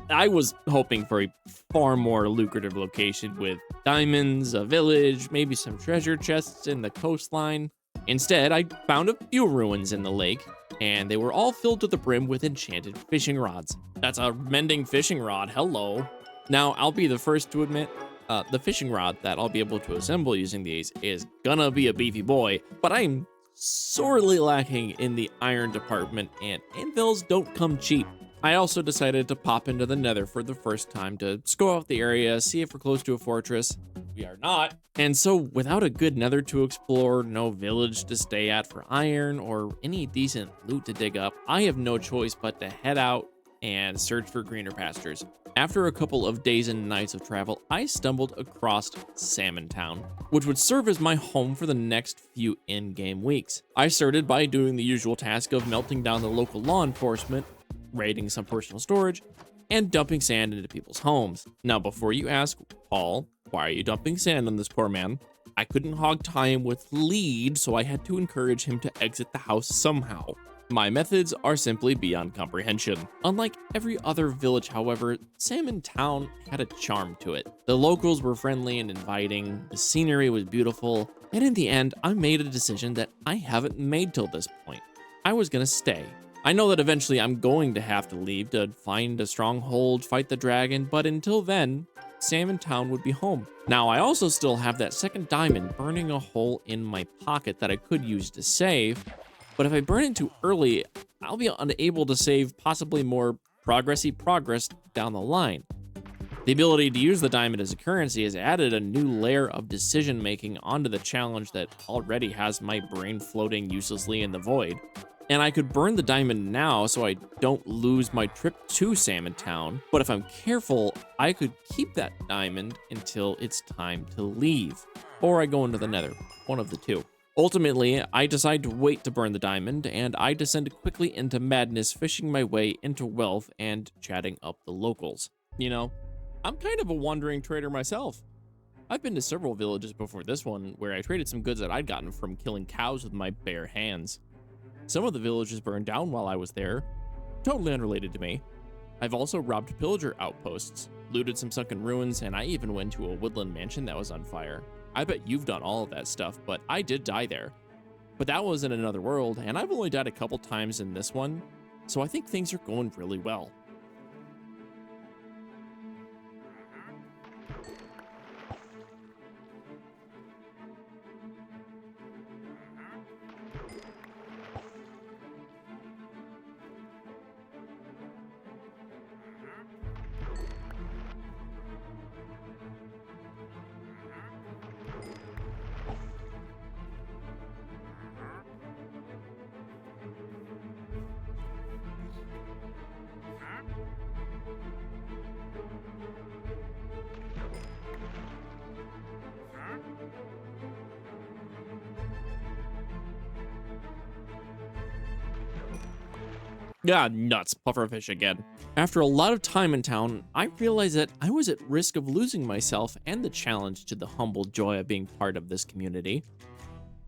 I was hoping for a far more lucrative location with diamonds, a village, maybe some treasure chests in the coastline. Instead, I found a few ruins in the lake, and they were all filled to the brim with enchanted fishing rods. That's a mending fishing rod, hello. Now, I'll be the first to admit, the fishing rod that I'll be able to assemble using these is gonna be a beefy boy, but I'm sorely lacking in the iron department, and anvils don't come cheap. I also decided to pop into the Nether for the first time to scope out the area, see if we're close to a fortress. We are not. And so without a good Nether to explore, no village to stay at for iron, or any decent loot to dig up, I have no choice but to head out and search for greener pastures. After a couple of days and nights of travel, I stumbled across Salmon Town, which would serve as my home for the next few in-game weeks. I started by doing the usual task of melting down the local law enforcement, raiding some personal storage, and dumping sand into people's homes. Now, before you ask, Paul, why are you dumping sand on this poor man? I couldn't hog tie him with lead, so I had to encourage him to exit the house somehow. My methods are simply beyond comprehension. Unlike every other village, however, Salmon Town had a charm to it. The locals were friendly and inviting, the scenery was beautiful, and in the end, I made a decision that I haven't made till this point. I was gonna stay. I know that eventually I'm going to have to leave to find a stronghold, fight the dragon, but until then, Salmon Town would be home. Now, I also still have that second diamond burning a hole in my pocket that I could use to save, but if I burn it too early, I'll be unable to save possibly more progress down the line. The ability to use the diamond as a currency has added a new layer of decision making onto the challenge that already has my brain floating uselessly in the void. And I could burn the diamond now so I don't lose my trip to Salmon Town, but if I'm careful, I could keep that diamond until it's time to leave. Or I go into the Nether, one of the two. Ultimately, I decide to wait to burn the diamond, and I descend quickly into madness, fishing my way into wealth and chatting up the locals. You know, I'm kind of a wandering trader myself. I've been to several villages before this one, where I traded some goods that I'd gotten from killing cows with my bare hands. Some of the villages burned down while I was there, totally unrelated to me. I've also robbed pillager outposts, looted some sunken ruins, and I even went to a woodland mansion that was on fire. I bet you've done all of that stuff, but I did die there. But that was in another world, and I've only died a couple times in this one, so I think things are going really well. God, nuts, pufferfish again. After a lot of time in town, I realized that I was at risk of losing myself and the challenge to the humble joy of being part of this community.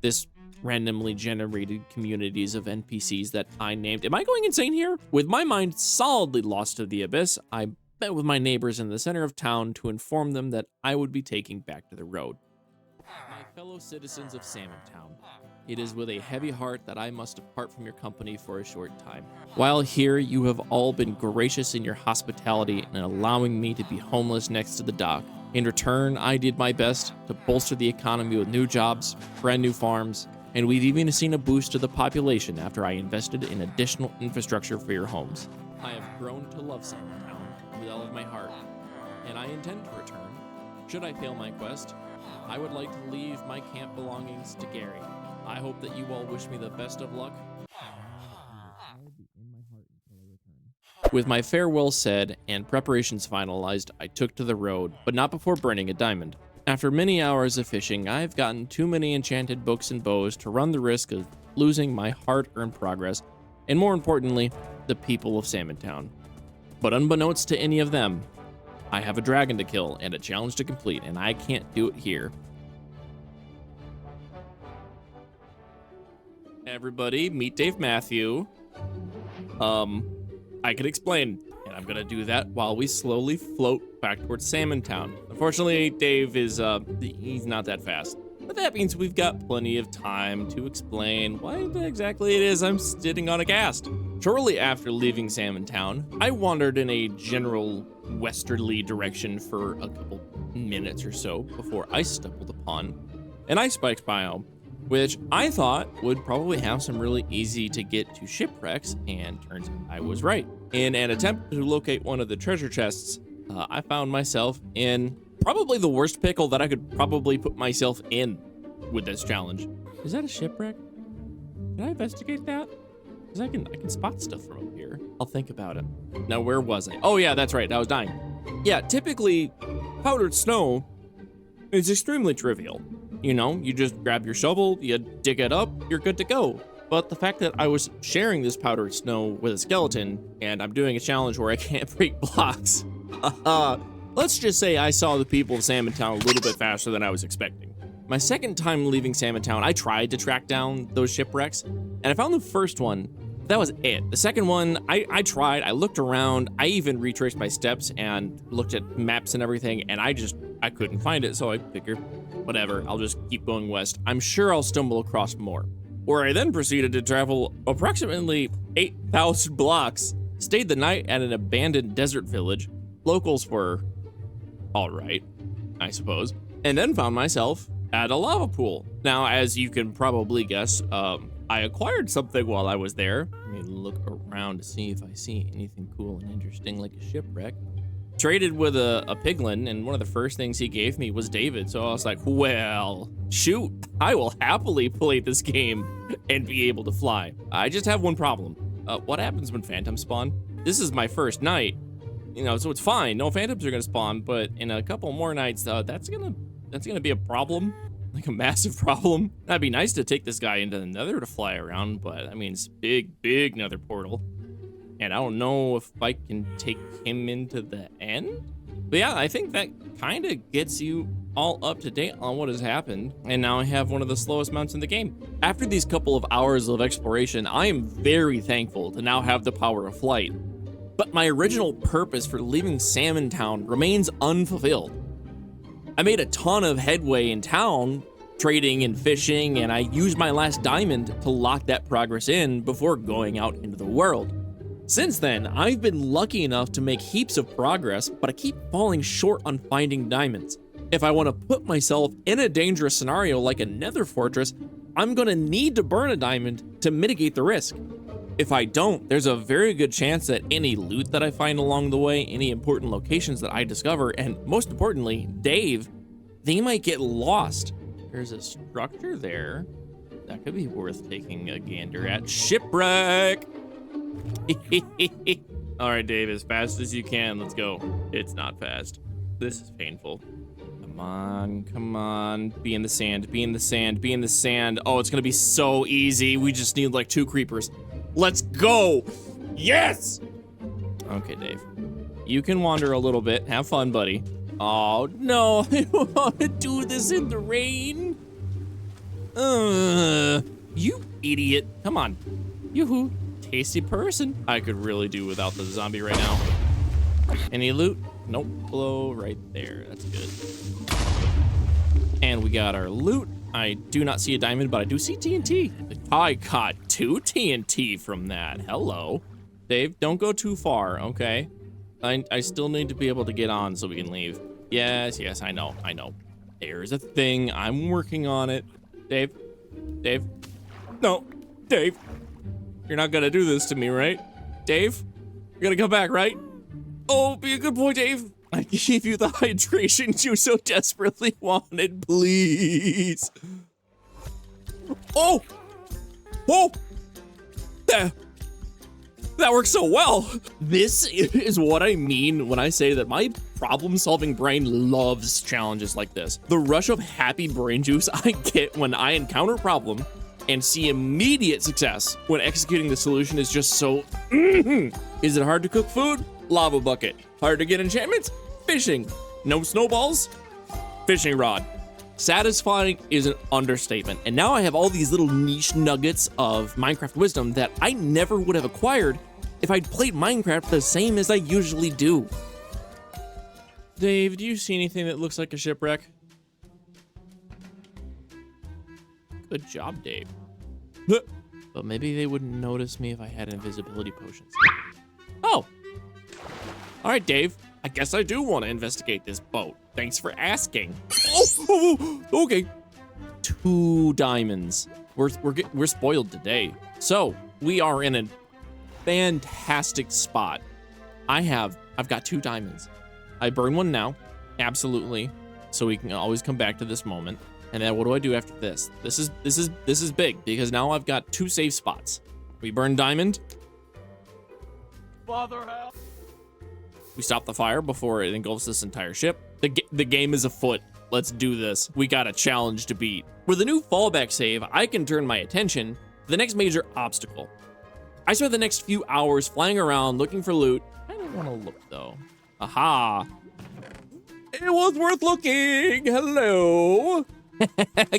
This randomly generated communities of NPCs that I named. Am I going insane here? With my mind solidly lost to the abyss, I met with my neighbors in the center of town to inform them that I would be taking back to the road. My fellow citizens of Salmon Town, it is with a heavy heart that I must depart from your company for a short time. While here, you have all been gracious in your hospitality and allowing me to be homeless next to the dock. In return, I did my best to bolster the economy with new jobs, brand new farms, and we've even seen a boost to the population after I invested in additional infrastructure for your homes. I have grown to love Salmon Town with all of my heart, and I intend to return. Should I fail my quest, I would like to leave my camp belongings to Gary. I hope that you all wish me the best of luck. With my farewell said and preparations finalized, I took to the road, but not before burning a diamond. After many hours of fishing, I've gotten too many enchanted books and bows to run the risk of losing my hard-earned progress, and more importantly, the people of Salmon Town. But unbeknownst to any of them, I have a dragon to kill and a challenge to complete, and I can't do it here. Everybody, meet Dave Matthew. I could explain, and I'm gonna do that while we slowly float back towards Salmon Town. Unfortunately, Dave is, he's not that fast. But that means we've got plenty of time to explain what exactly it is I'm sitting on a cast. Shortly after leaving Salmon Town, I wandered in a general westerly direction for a couple minutes or so before I stumbled upon an ice spikes biome. which I thought would probably have some really easy to get to shipwrecks, and turns out I was right. In an attempt to locate one of the treasure chests, I found myself in probably the worst pickle that I could probably put myself in with this challenge. Is that a shipwreck? Can I investigate that? Because I can spot stuff from up here. I'll think about it. Now, where was I? Oh yeah, that's right, I was dying. Yeah, typically, powdered snow is extremely trivial. You know, you just grab your shovel, you dig it up, you're good to go. But the fact that I was sharing this powdered snow with a skeleton, and I'm doing a challenge where I can't break blocks, let's just say I saw the people of Salmon Town a little bit faster than I was expecting. My second time leaving Salmon Town, I tried to track down those shipwrecks, and I found the first one. That was it. The second one, I tried, I looked around, I even retraced my steps and looked at maps and everything, and I couldn't find it, so I figured, whatever, I'll just keep going west. I'm sure I'll stumble across more. Where I then proceeded to travel approximately 8,000 blocks, stayed the night at an abandoned desert village. Locals were all right, I suppose, and then found myself at a lava pool. Now, as you can probably guess, I acquired something while I was there. Let me look around to see if I see anything cool and interesting like a shipwreck. Traded with a piglin, and one of the first things he gave me was David, so I was like, well, shoot, I will happily play this game and be able to fly. I just have one problem. What happens when phantoms spawn? This is my first night, you know, so it's fine. No phantoms are gonna spawn, but in a couple more nights, that's gonna be a problem. Like a massive problem. That'd be nice to take this guy into the nether to fly around, but I mean, it's big nether portal. And I don't know if I can take him into the end. But yeah, I think that kind of gets you all up to date on what has happened. And now I have one of the slowest mounts in the game. After these couple of hours of exploration, I am very thankful to now have the power of flight. But my original purpose for leaving Salmon Town remains unfulfilled. I made a ton of headway in town, trading and fishing, and I used my last diamond to lock that progress in before going out into the world. Since then, I've been lucky enough to make heaps of progress, but I keep falling short on finding diamonds. If I want to put myself in a dangerous scenario like a nether fortress, I'm gonna need to burn a diamond to mitigate the risk. If I don't, there's a very good chance that any loot that I find along the way, any important locations that I discover, and most importantly, Dave, they might get lost. There's a structure there that could be worth taking a gander at. Shipwreck! All right, Dave, as fast as you can, let's go. It's not fast. This is painful. Come on, be in the sand, be in the sand, be in the sand. Oh, it's gonna be so easy. We just need like 2 creepers. Let's go! Yes! Okay, Dave. You can wander a little bit. Have fun, buddy. Oh, no. I don't want to do this in the rain. You idiot. Come on. Yoo-hoo. Tasty person. I could really do without the zombie right now. Any loot? Nope. Blow right there. That's good. And we got our loot. I do not see a diamond, but I do see TNT. I got 2 TNT from that. Hello. Dave, don't go too far, okay? I still need to be able to get on so we can leave. Yes, I know. There's a thing. I'm working on it. Dave. No, Dave. You're not gonna do this to me, right? Dave? You're gonna come back, right? Oh, be a good boy, Dave. I gave you the hydration you so desperately wanted, please. Oh! That works so well. This is what I mean when I say that my problem-solving brain loves challenges like this. The rush of happy brain juice I get when I encounter a problem and see immediate success when executing the solution is just so Is it hard to cook food? Lava bucket. Hard to get enchantments? Fishing. No snowballs? Fishing rod. Satisfying is an understatement. And now I have all these little niche nuggets of Minecraft wisdom that I never would have acquired if I'd played Minecraft the same as I usually do. Dave, do you see anything that looks like a shipwreck? Good job, Dave. But maybe they wouldn't notice me if I had invisibility potions. Oh. All right, Dave. I guess I do want to investigate this boat. Thanks for asking. Oh, okay. 2 diamonds. We're spoiled today. So we are in a fantastic spot. I've got 2 diamonds. I burn one now, absolutely. So we can always come back to this moment. And then what do I do after this? This is big because now I've got 2 safe spots. We burn diamond. Father help. We stop the fire before it engulfs this entire ship. The game is afoot. Let's do this. We got a challenge to beat. With a new fallback save, I can turn my attention to the next major obstacle. I spent the next few hours flying around looking for loot. I don't want to look though. Aha. It was worth looking. Hello.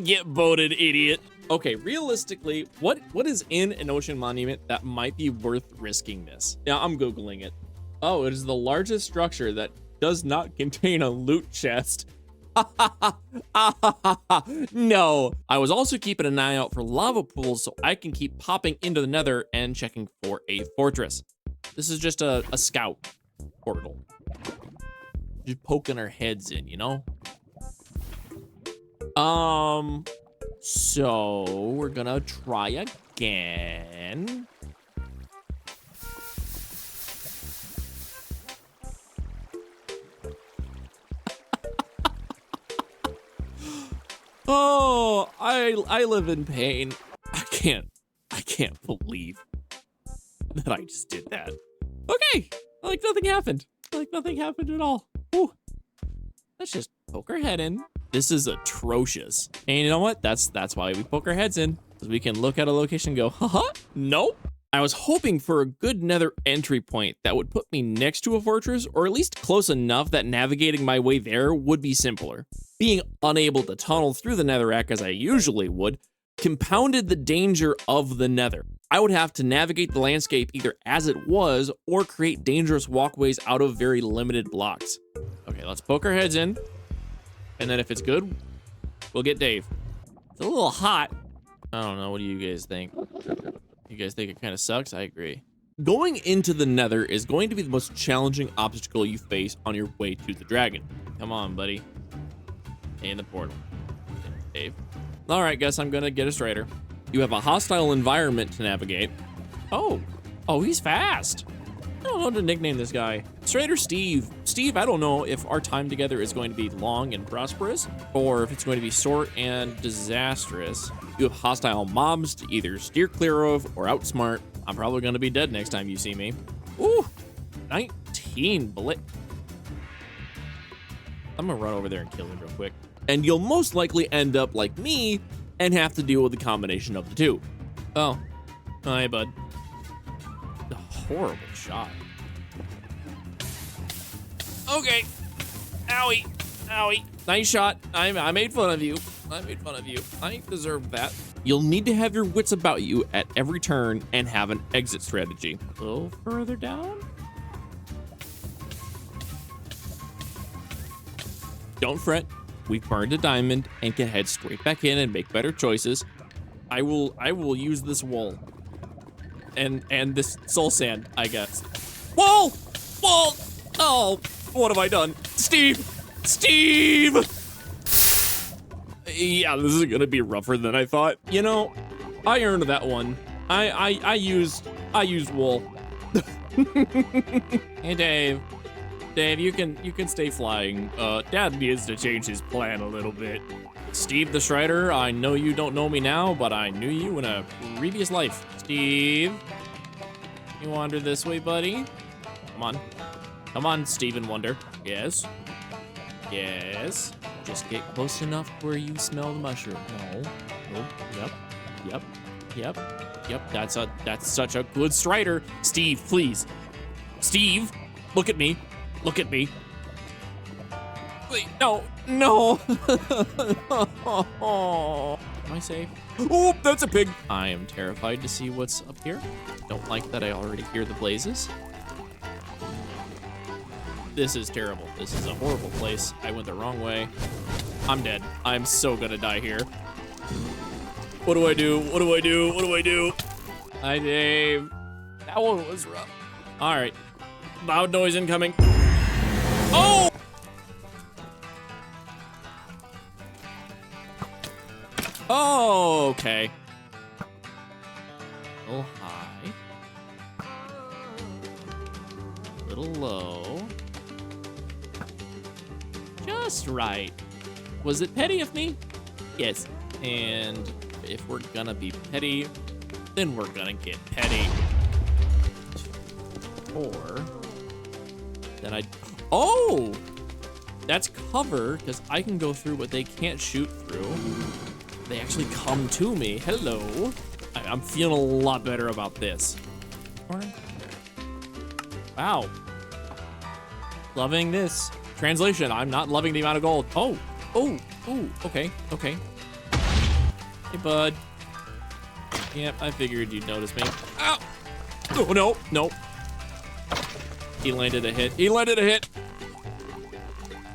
Get voted, idiot. Okay, realistically, what is in an ocean monument that might be worth risking this? Yeah, I'm Googling it. Oh, it is the largest structure that does not contain a loot chest. No. I was also keeping an eye out for lava pools so I can keep popping into the nether and checking for a fortress. This is just a scout portal. Just poking our heads in, you know? So we're gonna try again. Oh, I live in pain. I can't believe that I just did that. Okay, like nothing happened. Like nothing happened at all. Ooh. Let's just poke our head in. This is atrocious. And you know what? That's why we poke our heads in. Because we can look at a location and go, haha, nope. I was hoping for a good nether entry point that would put me next to a fortress, or at least close enough that navigating my way there would be simpler. Being unable to tunnel through the netherrack as I usually would compounded the danger of the nether. I would have to navigate the landscape either as it was or create dangerous walkways out of very limited blocks. Okay, let's poke our heads in. And then if it's good, we'll get Dave. It's a little hot. I don't know, what do you guys think? You guys think it kind of sucks? I agree. Going into the nether is going to be the most challenging obstacle you face on your way to the dragon. Come on, buddy. In the portal. Dave. All right, guess I'm gonna get a strider. You have a hostile environment to navigate. Oh, he's fast. I don't know what to nickname this guy. Strider Steve. Steve, I don't know if our time together is going to be long and prosperous, or if it's going to be short and disastrous. You have hostile mobs to either steer clear of or outsmart. I'm probably gonna be dead next time you see me. Ooh, 19 bullet. I'm gonna run over there and kill him real quick. And you'll most likely end up like me and have to deal with the combination of the two. Oh, hi, bud. A horrible shot. Okay. Owie. Owie. Nice shot. I made fun of you. I made fun of you. I deserve that. You'll need to have your wits about you at every turn and have an exit strategy. A little further down. Don't fret. We've burned a diamond and can head straight back in and make better choices. I will use this wool. And this soul sand, I guess. Whoa! Whoa! Oh, what have I done? Steve! Steve! Yeah, this is gonna be rougher than I thought. You know, I earned that one. I used wool. Hey, Dave. Dave, you can stay flying. Dad needs to change his plan a little bit. Steve the Strider, I know you don't know me now, but I knew you in a previous life. Steve, you wander this way, buddy? Come on. Come on, Steven Wonder. Yes. Yes. Just get close enough where you smell the mushroom. No. Nope. Yep. Yep. Yep. Yep. That's such a good Strider. Steve, please. Steve, look at me. Look at me. Wait, no, no. Am I safe? Oh, that's a pig. I am terrified to see what's up here. Don't like that I already hear the blazes. This is terrible. This is a horrible place. I went the wrong way. I'm dead. I'm so gonna die here. What do I do? What do I do? What do I do? Hi, Dave. That one was rough. All right. Loud noise incoming. Oh! Oh, okay. A little high. A little low. Just right. Was it petty of me? Yes. And if we're gonna be petty, then we're gonna get petty. Or then oh! That's cover, because I can go through what they can't shoot through. They actually come to me. Hello. I'm feeling a lot better about this. Wow. Loving this. Translation, I'm not loving the amount of gold. Oh, okay. Hey, bud. Yep, I figured you'd notice me. Ow! Oh, no. He landed a hit.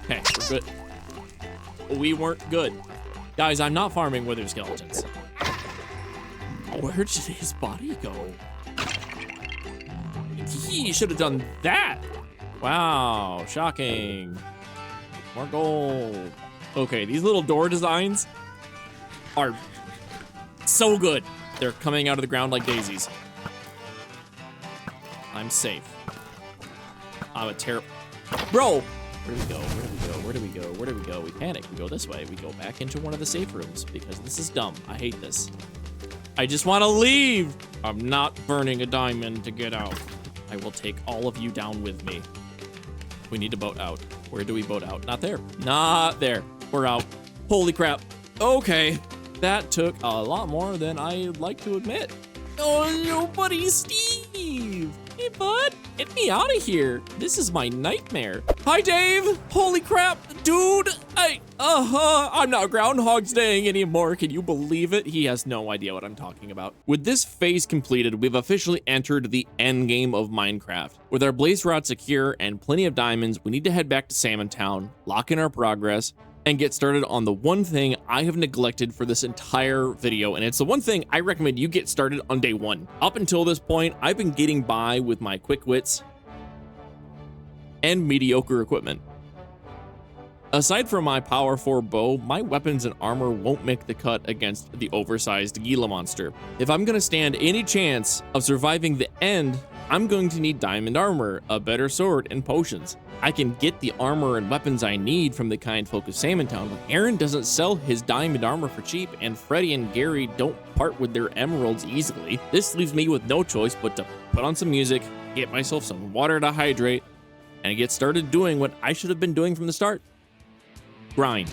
Okay, we're good. We weren't good. Guys, I'm not farming wither skeletons. Where did his body go? He should have done that. Wow, shocking. More gold. Okay, these little door designs are so good. They're coming out of the ground like daisies. I'm safe. I'm a terrible... Bro! Where do we go? We panic. We go this way. We go back into one of the safe rooms because this is dumb. I hate this. I just want to leave. I'm not burning a diamond to get out. I will take all of you down with me. We need to boat out. Where do we boat out? Not there. Not there. We're out. Holy crap. Okay. That took a lot more than I'd like to admit. Oh, no, buddy, Steve. Hey, bud. Get me out of here. This is my nightmare. Hi, Dave. Holy crap, dude. I'm not Groundhog's Daying anymore. Can you believe it? He has no idea what I'm talking about. With this phase completed, we've officially entered the end game of Minecraft. With our blaze rod secure and plenty of diamonds, we need to head back to Salmon Town, lock in our progress, and get started on the one thing I have neglected for this entire video, and it's the one thing I recommend you get started on day one. Up until this point, I've been getting by with my quick wits and mediocre equipment. Aside from my power 4 bow, my weapons and armor won't make the cut against the oversized Gila monster. If I'm gonna stand any chance of surviving the end, I'm going to need diamond armor, a better sword, and potions. I can get the armor and weapons I need from the kind folk of Salmon Town, but Aaron doesn't sell his diamond armor for cheap, and Freddy and Gary don't part with their emeralds easily. This leaves me with no choice but to put on some music, get myself some water to hydrate, and get started doing what I should have been doing from the start. Grind.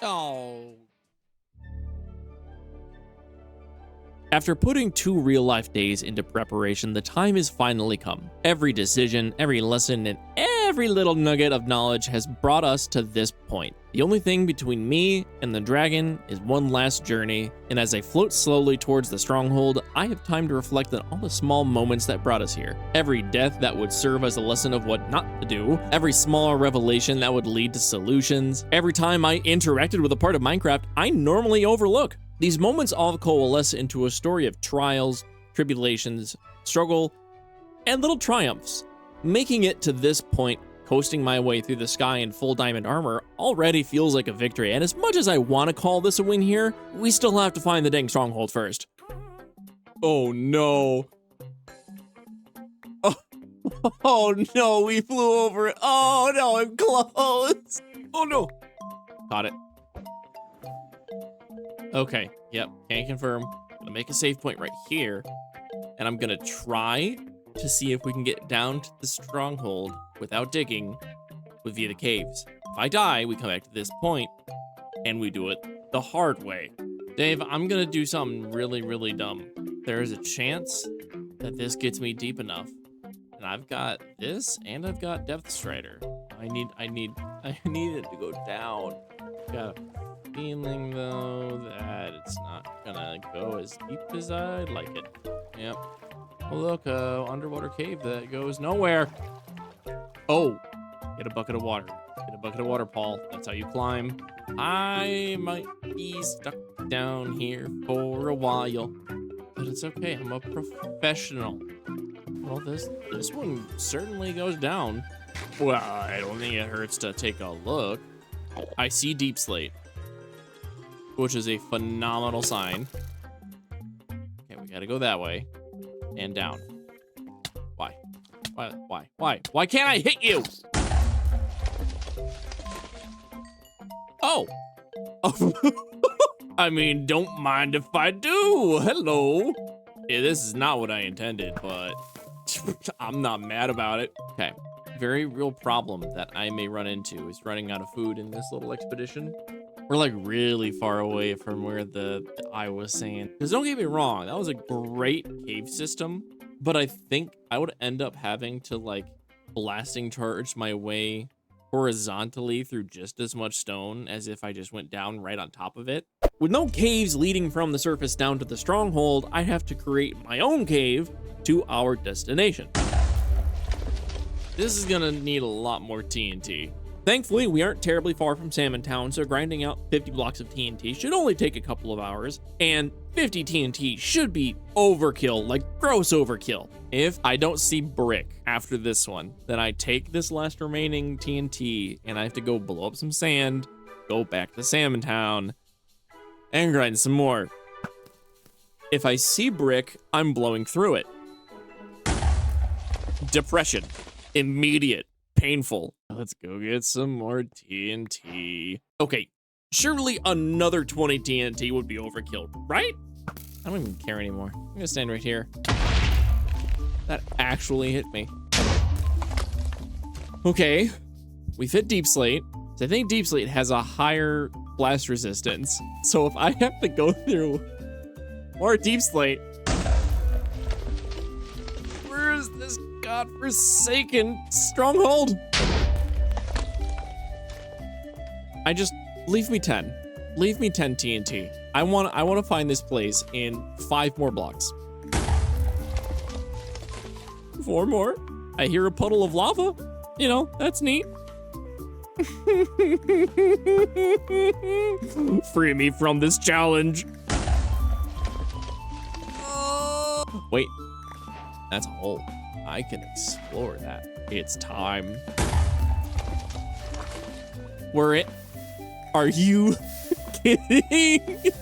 Oh. After putting 2 real-life days into preparation, the time has finally come. Every decision, every lesson, and every little nugget of knowledge has brought us to this point. The only thing between me and the dragon is one last journey, and as I float slowly towards the stronghold, I have time to reflect on all the small moments that brought us here. Every death that would serve as a lesson of what not to do, every small revelation that would lead to solutions, every time I interacted with a part of Minecraft I normally overlook. These moments all coalesce into a story of trials, tribulations, struggle, and little triumphs. Making it to this point, coasting my way through the sky in full diamond armor, already feels like a victory, and as much as I want to call this a win here, we still have to find the dang stronghold first. Oh no. Oh no, we flew over it. Oh no, I'm close. Oh no. Got it. Okay, yep, can confirm. I'm gonna make a save point right here, and I'm gonna try to see if we can get down to the stronghold without digging via the caves. If I die, we come back to this point, and we do it the hard way. Dave, I'm gonna do something really, really dumb. There is a chance that this gets me deep enough, and I've got this, and I've got Depth Strider. I need it to go down. feeling, though, that it's not gonna go as deep as I'd like it. Yep. Oh, look, underwater cave that goes nowhere. Oh, get a bucket of water. Get a bucket of water, Paul. That's how you climb. I might be stuck down here for a while, but it's okay. I'm a professional. Well, this one certainly goes down. Well, I don't think it hurts to take a look. I see deep slate, which is a phenomenal sign. Okay, we gotta go that way and down. Why? Why can't I hit you? Oh. I mean, don't mind if I do. Hello. Yeah, this is not what I intended, but I'm not mad about it. Okay. Very real problem that I may run into is running out of food in this little expedition. We're like really far away from where the I was saying. Because don't get me wrong, that was a great cave system, but I think I would end up having to like blasting charge my way horizontally through just as much stone as if I just went down right on top of it. With no caves leading from the surface down to the stronghold, I have to create my own cave to our destination. This is gonna need a lot more TNT. Thankfully, we aren't terribly far from Salmon Town, so grinding out 50 blocks of TNT should only take a couple of hours, and 50 TNT should be overkill, like gross overkill. If I don't see brick after this one, then I take this last remaining TNT and I have to go blow up some sand, go back to Salmon Town, and grind some more. If I see brick, I'm blowing through it. Depression. Immediate. Painful. Let's go get some more TNT. Okay, surely another 20 TNT would be overkill, right? I don't even care anymore. I'm gonna stand right here. That actually hit me. Okay, we've hit deep slate. So I think deep slate has a higher blast resistance. So if I have to go through more deep slate, where is this godforsaken stronghold? Leave me 10. Leave me 10 TNT. I want to find this place in 5 more blocks. 4 more. I hear a puddle of lava. You know, that's neat. Free me from this challenge. Wait, that's a hole. I can explore that. It's time. Are you kidding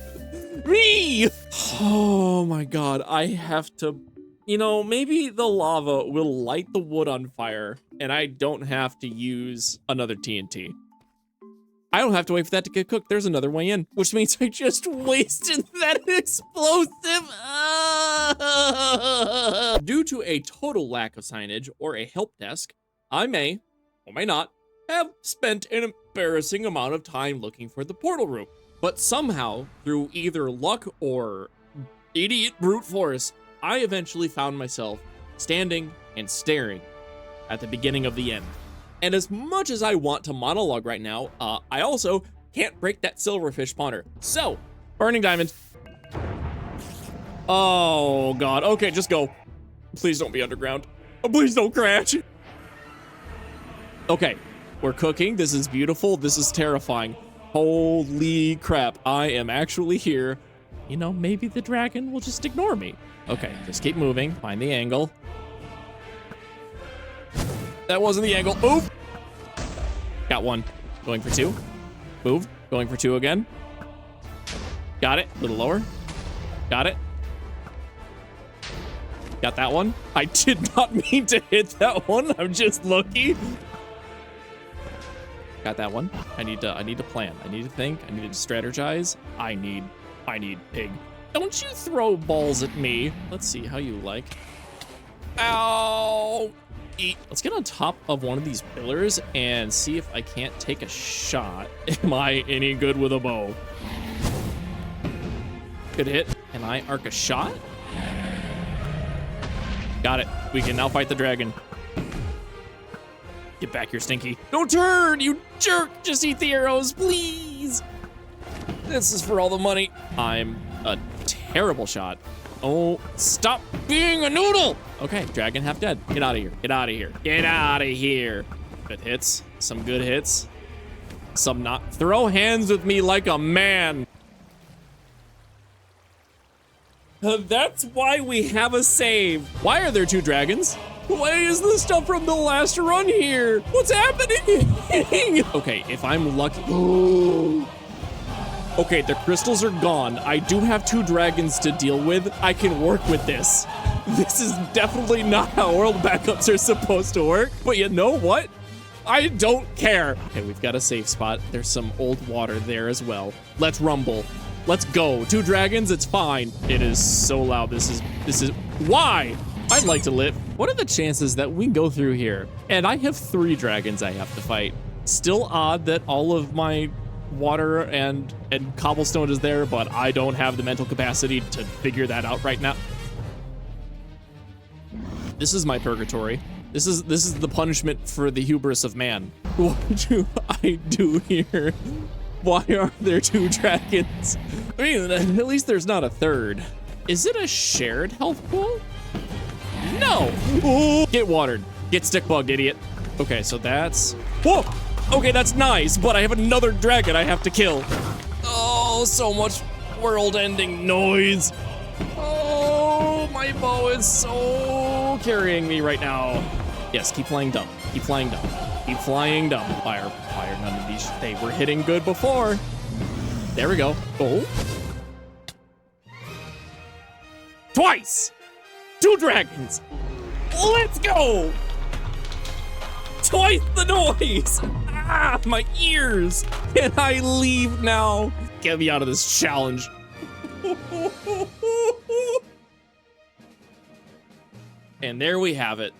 me? Oh my God, I have to, you know, maybe the lava will light the wood on fire and I don't have to use another TNT. I don't have to wait for that to get cooked. There's another way in, which means I just wasted that explosive. Due to a total lack of signage or a help desk, I may, or may not, have spent an embarrassing amount of time looking for the portal room. But somehow, through either luck or idiot brute force, I eventually found myself standing and staring at the beginning of the end. And as much as I want to monologue right now, I also can't break that silverfish spawner. So, burning diamond. Oh God, okay, just go. Please don't be underground. Oh, please don't crash. Okay, we're cooking. This is beautiful. This is terrifying. Holy crap, I am actually here. You know, maybe the dragon will just ignore me. Okay, just keep moving. Find the angle. That wasn't the angle. Oof. Got one. Going for 2. Move. Going for 2 again. Got it. A little lower. Got it. Got that one. I did not mean to hit that one. I'm just lucky. Got that one. I need to plan. I need to think. I need to strategize. I need pig. Don't you throw balls at me. Let's see how you like. Ow. Eat. Let's get on top of one of these pillars and see if I can't take a shot. Am I any good with a bow? Good hit. Can I arc a shot? Got it. We can now fight the dragon. Get back here, Stinky. Don't turn, you jerk! Just eat the arrows, please! This is for all the money. I'm a terrible shot. Oh, stop being a noodle. Okay, dragon half dead. Get out of here. Get out of here. Get out of here. Good hits. Some good hits. Some not. Throw hands with me like a man. That's why we have a save. Why are there 2 dragons? Why is this stuff from the last run here? What's happening? Okay, if I'm lucky. Okay, the crystals are gone. I do have 2 dragons to deal with. I can work with this. This is definitely not how world backups are supposed to work. But you know what? I don't care. Okay, we've got a safe spot. There's some old water there as well. Let's rumble. Let's go. 2 dragons, it's fine. It is so loud. This is why? I'd like to live. What are the chances that we go through here? And I have 3 dragons I have to fight. Still odd that all of my water and cobblestone is there, but I don't have the mental capacity to figure that out right now. This is my purgatory. This is the punishment for the hubris of man. What do I do here? Why are there 2 dragons? I mean, at least there's not a 3rd. Is it a shared health pool? No. Ooh. Get watered. Get stick bugged, idiot. Okay, so that's... Whoa! Okay, that's nice, but I have another dragon I have to kill. Oh, so much world-ending noise. Oh, my bow is so carrying me right now. Yes, keep flying dumb. Keep flying dumb. Keep flying dumb. Fire, none of these. They were hitting good before. There we go. Oh. Twice! 2 dragons! Let's go! Twice the noise! Ah, my ears! Can I leave now? Get me out of this challenge. And there we have it.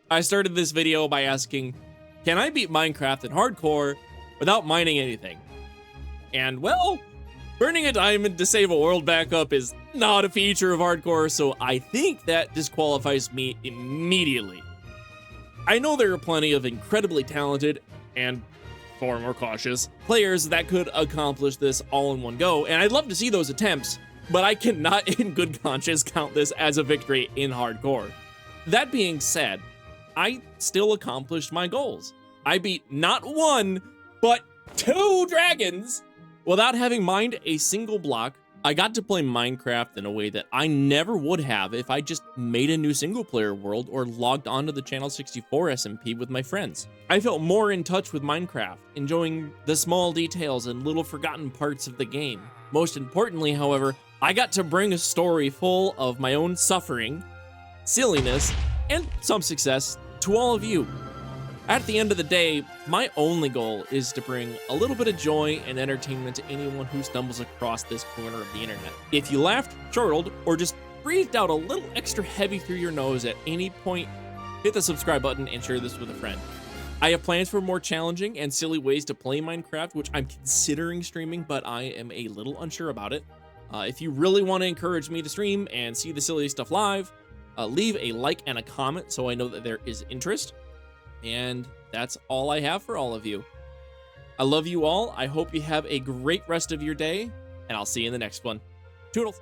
I started this video by asking, can I beat Minecraft in hardcore without mining anything? And well, burning a diamond to save a world backup is not a feature of hardcore, so I think that disqualifies me immediately. I know there are plenty of incredibly talented and far more cautious players that could accomplish this all in one go, and I'd love to see those attempts, but I cannot in good conscience count this as a victory in hardcore. That being said, I still accomplished my goals. I beat not 1, but 2 dragons without having mined a single block. I got to play Minecraft in a way that I never would have if I just made a new single player world or logged onto the Channel 64 SMP with my friends. I felt more in touch with Minecraft, enjoying the small details and little forgotten parts of the game. Most importantly, however, I got to bring a story full of my own suffering, silliness, and some success to all of you. At the end of the day, my only goal is to bring a little bit of joy and entertainment to anyone who stumbles across this corner of the internet. If you laughed, chortled, or just breathed out a little extra heavy through your nose at any point, hit the subscribe button and share this with a friend. I have plans for more challenging and silly ways to play Minecraft, which I'm considering streaming, but I am a little unsure about it. If you really want to encourage me to stream and see the silly stuff live, leave a like and a comment so I know that there is interest. And that's all I have for all of you. I love you all. I hope you have a great rest of your day, and I'll see you in the next one. Toodles.